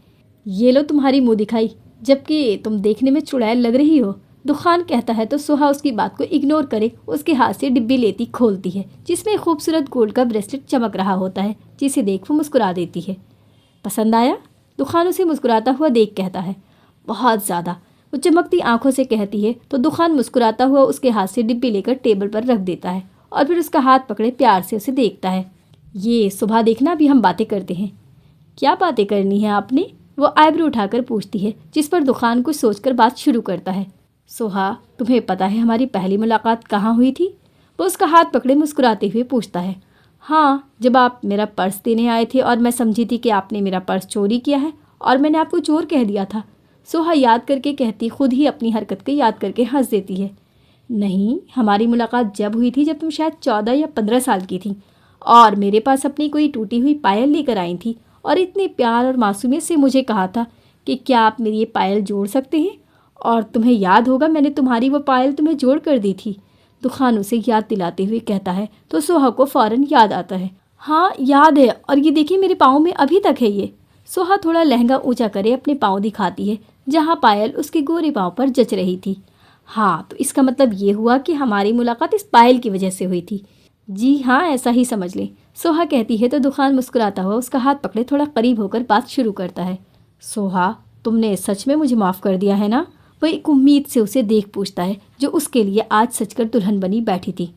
ये लो तुम्हारी मुँह दिखाई, जबकि तुम देखने में चुड़ैल लग रही हो। दुखान कहता है तो सोहा उसकी बात को इग्नोर करे उसके हाथ से डिब्बी लेती खोलती है, जिसमें खूबसूरत गोल्ड का ब्रेसलेट चमक रहा होता है, जिसे देख वो मुस्कुरा देती है। पसंद आया? दुखान उसे मुस्कुराता हुआ देख कहता है। बहुत ज़्यादा, वो चमकती आंखों से कहती है तो दुखान मुस्कुराता हुआ उसके हाथ से डिब्बी लेकर टेबल पर रख देता है और फिर उसका हाथ पकड़े प्यार से उसे देखता है। ये सुबह देखना, अभी हम बातें करते हैं। क्या बातें करनी है आपने? वो आईब्रो उठाकर पूछती है, जिस पर दुखान कुछ सोचकर बात शुरू करता है। सोहा, तुम्हें पता है हमारी पहली मुलाकात कहाँ हुई थी? वो उसका हाथ पकड़े मुस्कुराते हुए पूछता है। हाँ, जब आप मेरा पर्स देने आए थे और मैं समझी थी कि आपने मेरा पर्स चोरी किया है और मैंने आपको चोर कह दिया था। सोहा याद करके कहती, खुद ही अपनी हरकत को याद करके हंस देती है। नहीं, हमारी मुलाकात जब हुई थी जब तुम शायद 14 या 15 साल की थी और मेरे पास अपनी कोई टूटी हुई पायल लेकर आई थी और इतने प्यार और मासूमियत से मुझे कहा था कि क्या आप मेरी ये पायल जोड़ सकते हैं, और तुम्हें याद होगा मैंने तुम्हारी वो पायल तुम्हें जोड़ कर दी थी। दुखान उसे याद दिलाते हुए कहता है तो सोहा को फ़ौरन याद आता है। हाँ याद है, और ये देखिए मेरे पाँव में अभी तक है ये। सोहा थोड़ा लहंगा ऊंचा करे अपने पाँव दिखाती है जहाँ पायल उसके गोरे पाँव पर जच रही थी। हाँ, तो इसका मतलब ये हुआ कि हमारी मुलाकात इस पायल की वजह से हुई थी। जी हाँ, ऐसा ही समझ लें, सोहा कहती है तो दुखान मुस्कुराता हुआ उसका हाथ पकड़े थोड़ा करीब होकर बात शुरू करता है। सोहा, तुमने सच में मुझे माफ़ कर दिया है ना? वो एक उम्मीद से उसे देख पूछता है जो उसके लिए आज सचकर दुल्हन बनी बैठी थी।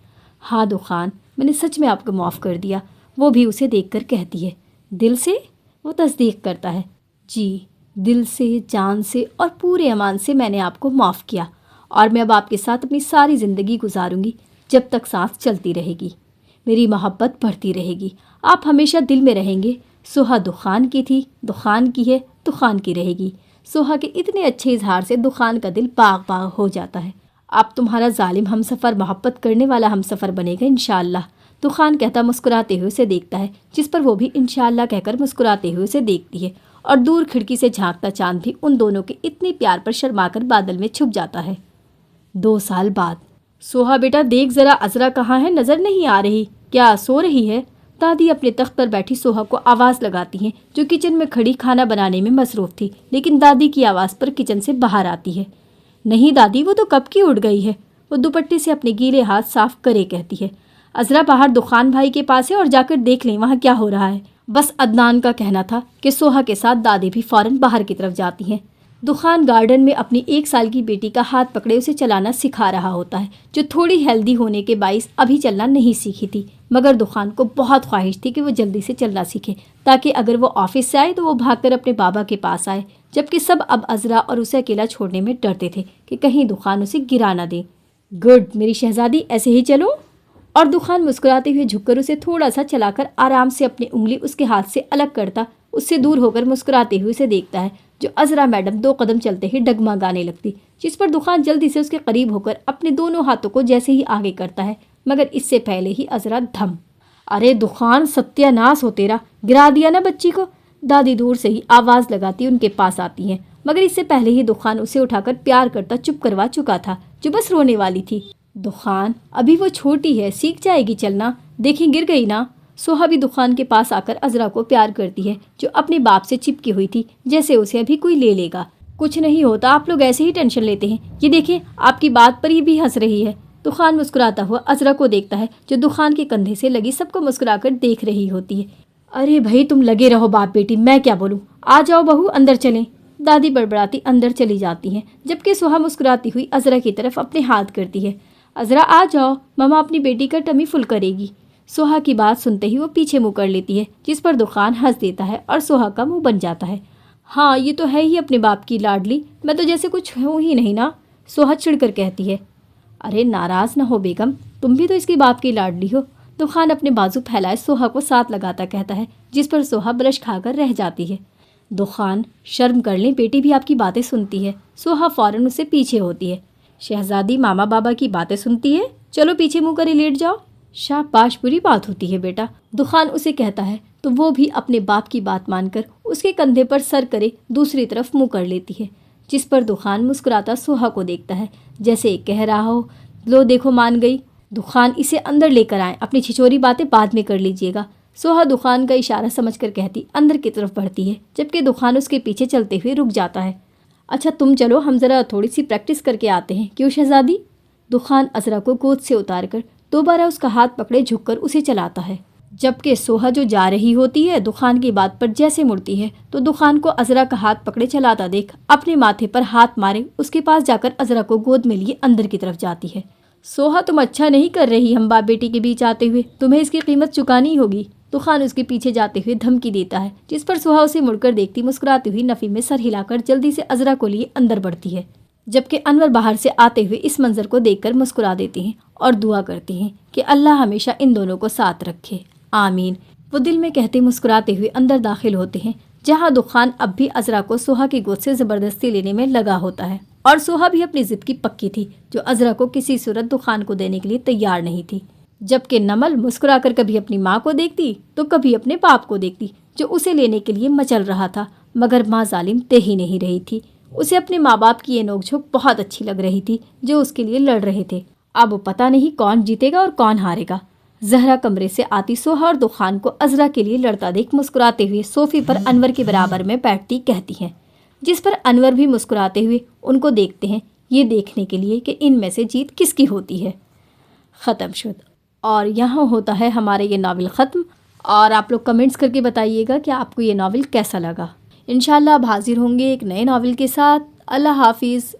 हाँ दुखान, मैंने सच में आपको माफ़ कर दिया, वो भी उसे देखकर कहती है। दिल से? वो तस्दीक करता है। जी, दिल से, जान से और पूरे ईमान से मैंने आपको माफ़ किया और मैं अब आपके साथ अपनी सारी ज़िंदगी गुजारूंगी जब तक सांस चलती रहेगी। मेरी मोहब्बत बढ़ती रहेगी, आप हमेशा दिल में रहेंगे। सोहा दुखान की थी, दुखान की है, दुखान की रहेगी। सोहा के इतने अच्छे इजहार से दुखान का दिल बाग बाग हो जाता है। अब तुम्हारा जालिम हमसफ़र मोहब्बत करने वाला हमसफ़र बनेगा इंशाअल्लाह, दुखान कहता मुस्कुराते हुए उसे देखता है, जिस पर वो भी इंशाअल्लाह कहकर मुस्कुराते हुए उसे देखती है और दूर खिड़की से झांकता चांद भी उन दोनों के इतने प्यार पर शर्माकर बादल में छुप जाता है। 2 साल बाद। सोहा बेटा देख ज़रा अज़रा कहाँ है, नज़र नहीं आ रही, क्या सो रही है? दादी अपने तख्त पर बैठी सोहा को आवाज़ लगाती हैं, जो किचन में खड़ी खाना बनाने में मसरूफ़ थी, लेकिन दादी की आवाज़ पर किचन से बाहर आती है। नहीं दादी, वो तो कब की उड़ गई है। वो दुपट्टे से अपने गीले हाथ साफ करे कहती है। अज़रा बाहर दुखान भाई के पास है और जाकर देख लें वहाँ क्या हो रहा है। बस अदनान का कहना था कि सोहा के साथ दादी भी फ़ौरन बाहर की तरफ जाती हैं। दुखान गार्डन में अपनी 1 साल की बेटी का हाथ पकड़े उसे चलाना सिखा रहा होता है, जो थोड़ी हेल्दी होने के बाइस अभी चलना नहीं सीखी थी, मगर दुखान को बहुत ख्वाहिश थी कि वो जल्दी से चलना सीखे ताकि अगर वो ऑफिस से आए तो वो भागकर अपने बाबा के पास आए, जबकि सब अब अज़रा और उसे अकेला छोड़ने में डरते थे कि कहीं दुखान उसे गिरा ना दे। गुड मेरी शहजादी, ऐसे ही चलो। और दुखान मुस्कुराते हुए झुककर उसे थोड़ा सा चलाकर आराम से अपनी उंगली उसके हाथ से अलग करता उससे दूर होकर मुस्कुराते हुए उसे देखता है, जो अज़रा मैडम 2 कदम चलते ही डगमगाने लगती, जिस पर दुखान जल्दी से उसके करीब होकर अपने दोनों हाथों को जैसे ही आगे करता है, मगर इससे पहले ही अज़रा धम। अरे दुखान, सत्यानाश हो तेरा, गिरा दिया ना बच्ची को। दादी दूर से ही आवाज़ लगाती उनके पास आती हैं, मगर इससे पहले ही दुखान उसे उठाकर प्यार करता चुप करवा चुका था, जो बस रोने वाली थी। दुखान, अभी वो छोटी है, सीख जाएगी चलना, देखें गिर गई ना। सोहा भी दुखान के पास आकर अज़रा को प्यार करती है, जो अपने बाप से चिपकी हुई थी, जैसे उसे अभी कोई ले लेगा। कुछ नहीं होता, आप लोग ऐसे ही टेंशन लेते हैं, ये देखें आपकी बात पर ही भी हंस रही है। दुखान मुस्कुराता हुआ अज़रा को देखता है, जो दुखान के कंधे से लगी सबको मुस्कुराकर देख रही होती है। अरे भाई तुम लगे रहो बाप बेटी, मैं क्या बोलूँ, आ जाओ बहू अंदर चलें। दादी बड़बड़ाती अंदर चली जाती हैं, जबकि सोहा मुस्कुराती हुई अज़रा की तरफ अपने हाथ करती है। अज़रा आ जाओ, मम्मा अपनी बेटी का टमी फुल करेगी। सोहा की बात सुनते ही वो पीछे मुँह कर लेती है, जिस पर दुखान हंस देता है और सोहा का मुंह बन जाता है। हाँ ये तो है ही अपने बाप की लाडली, मैं तो जैसे कुछ हूँ ही नहीं ना, सोहा चिढ़कर कहती है। अरे नाराज़ ना हो बेगम, तुम भी तो इसकी बाप की लाडली हो। दुखान अपने बाजू फैलाए सोहा को साथ लगाता कहता है, जिस पर सोहा ब्रश खाकर रह जाती है। दुखान, शर्म कर लें, बेटी भी आपकी बातें सुनती है। सोहा फ़ौरन उससे पीछे होती है। शहजादी मामा बाबा की बातें सुनती है, चलो पीछे मुँह करे लेट जाओ। शाबाश, बुरी बात होती है बेटा, दुखान उसे कहता है, तो वो भी अपने बाप की बात मानकर उसके कंधे पर सर करे दूसरी तरफ मुँह कर लेती है, जिस पर दुखान मुस्कुराता सोहा को देखता है, जैसे कह रहा हो लो देखो मान गई। दुखान, इसे अंदर लेकर आए, अपनी छिछोरी बातें बाद में कर लीजिएगा। सोहा दुखान का इशारा समझकर कहती अंदर की तरफ बढ़ती है, जबकि दुखान उसके पीछे चलते हुए रुक जाता है। अच्छा तुम चलो, हम ज़रा थोड़ी सी प्रैक्टिस करके आते हैं, क्यों शहजादी। दुखान अज़रा को गोद से उतार कर दोबारा उसका हाथ पकड़े झुककर उसे चलाता है। جبکہ سوہا جو جا رہی ہوتی ہے دخان کی بات پر جیسے مڑتی ہے تو دخان کو عذرا کا ہاتھ پکڑے چلاتا دیکھ اپنے ماتھے پر ہاتھ مارے اس کے پاس جا کر عذرا کو گود میں لیے اندر کی طرف جاتی ہے۔ سوہا تم اچھا نہیں کر رہی، ہم باپ بیٹی کے بیچ آتے ہوئے، تمہیں اس کی قیمت چکانی ہوگی۔ دخان اس کے پیچھے جاتے ہوئے دھمکی دیتا ہے، جس پر سوہا اسے مڑ کر دیکھتی مسکراتی ہوئی نفی میں سر ہلا کر جلدی سے عذرا کو لیے اندر بڑھتی ہے، جبکہ انور باہر سے آتے ہوئے اس منظر کو دیکھ کر مسکرا دیتی ہیں اور دعا کرتی ہیں کہ اللہ ہمیشہ ان دونوں کو ساتھ رکھے، آمین۔ وہ دل میں کہتے مسکراتے ہوئے اندر داخل ہوتے ہیں، جہاں دخان اب بھی عذرا کو سوہا کی گود سے زبردستی لینے میں لگا ہوتا ہے، اور سوہا بھی اپنی ضد کی پکی تھی جو عذرا کو کسی صورت دخان کو دینے کے لیے تیار نہیں تھی۔ جبکہ نمل مسکرا کر کبھی اپنی ماں کو دیکھتی تو کبھی اپنے باپ کو دیکھتی جو اسے لینے کے لیے مچل رہا تھا، مگر ماں ظالم دے ہی نہیں رہی تھی۔ اسے اپنے ماں باپ کی یہ نوک جھوک بہت اچھی لگ رہی تھی جو اس کے لیے لڑ رہے تھے۔ اب پتہ نہیں کون جیتے گا اور کون ہارے گا۔ زہرا کمرے سے آتی سوہا اور دخان کو عذرا کے لیے لڑتا دیکھ مسکراتے ہوئے صوفے پر انور کے برابر میں بیٹھتی کہتی ہیں، جس پر انور بھی مسکراتے ہوئے ان کو دیکھتے ہیں، یہ دیکھنے کے لیے کہ ان میں سے جیت کس کی ہوتی ہے۔ ختم شد۔ اور یہاں ہوتا ہے ہمارا یہ ناول ختم، اور آپ لوگ کمنٹس کر کے بتائیے گا کہ آپ کو یہ ناول کیسا لگا۔ انشاءاللہ اب حاضر ہوں گے ایک نئے ناول کے ساتھ۔ اللہ حافظ۔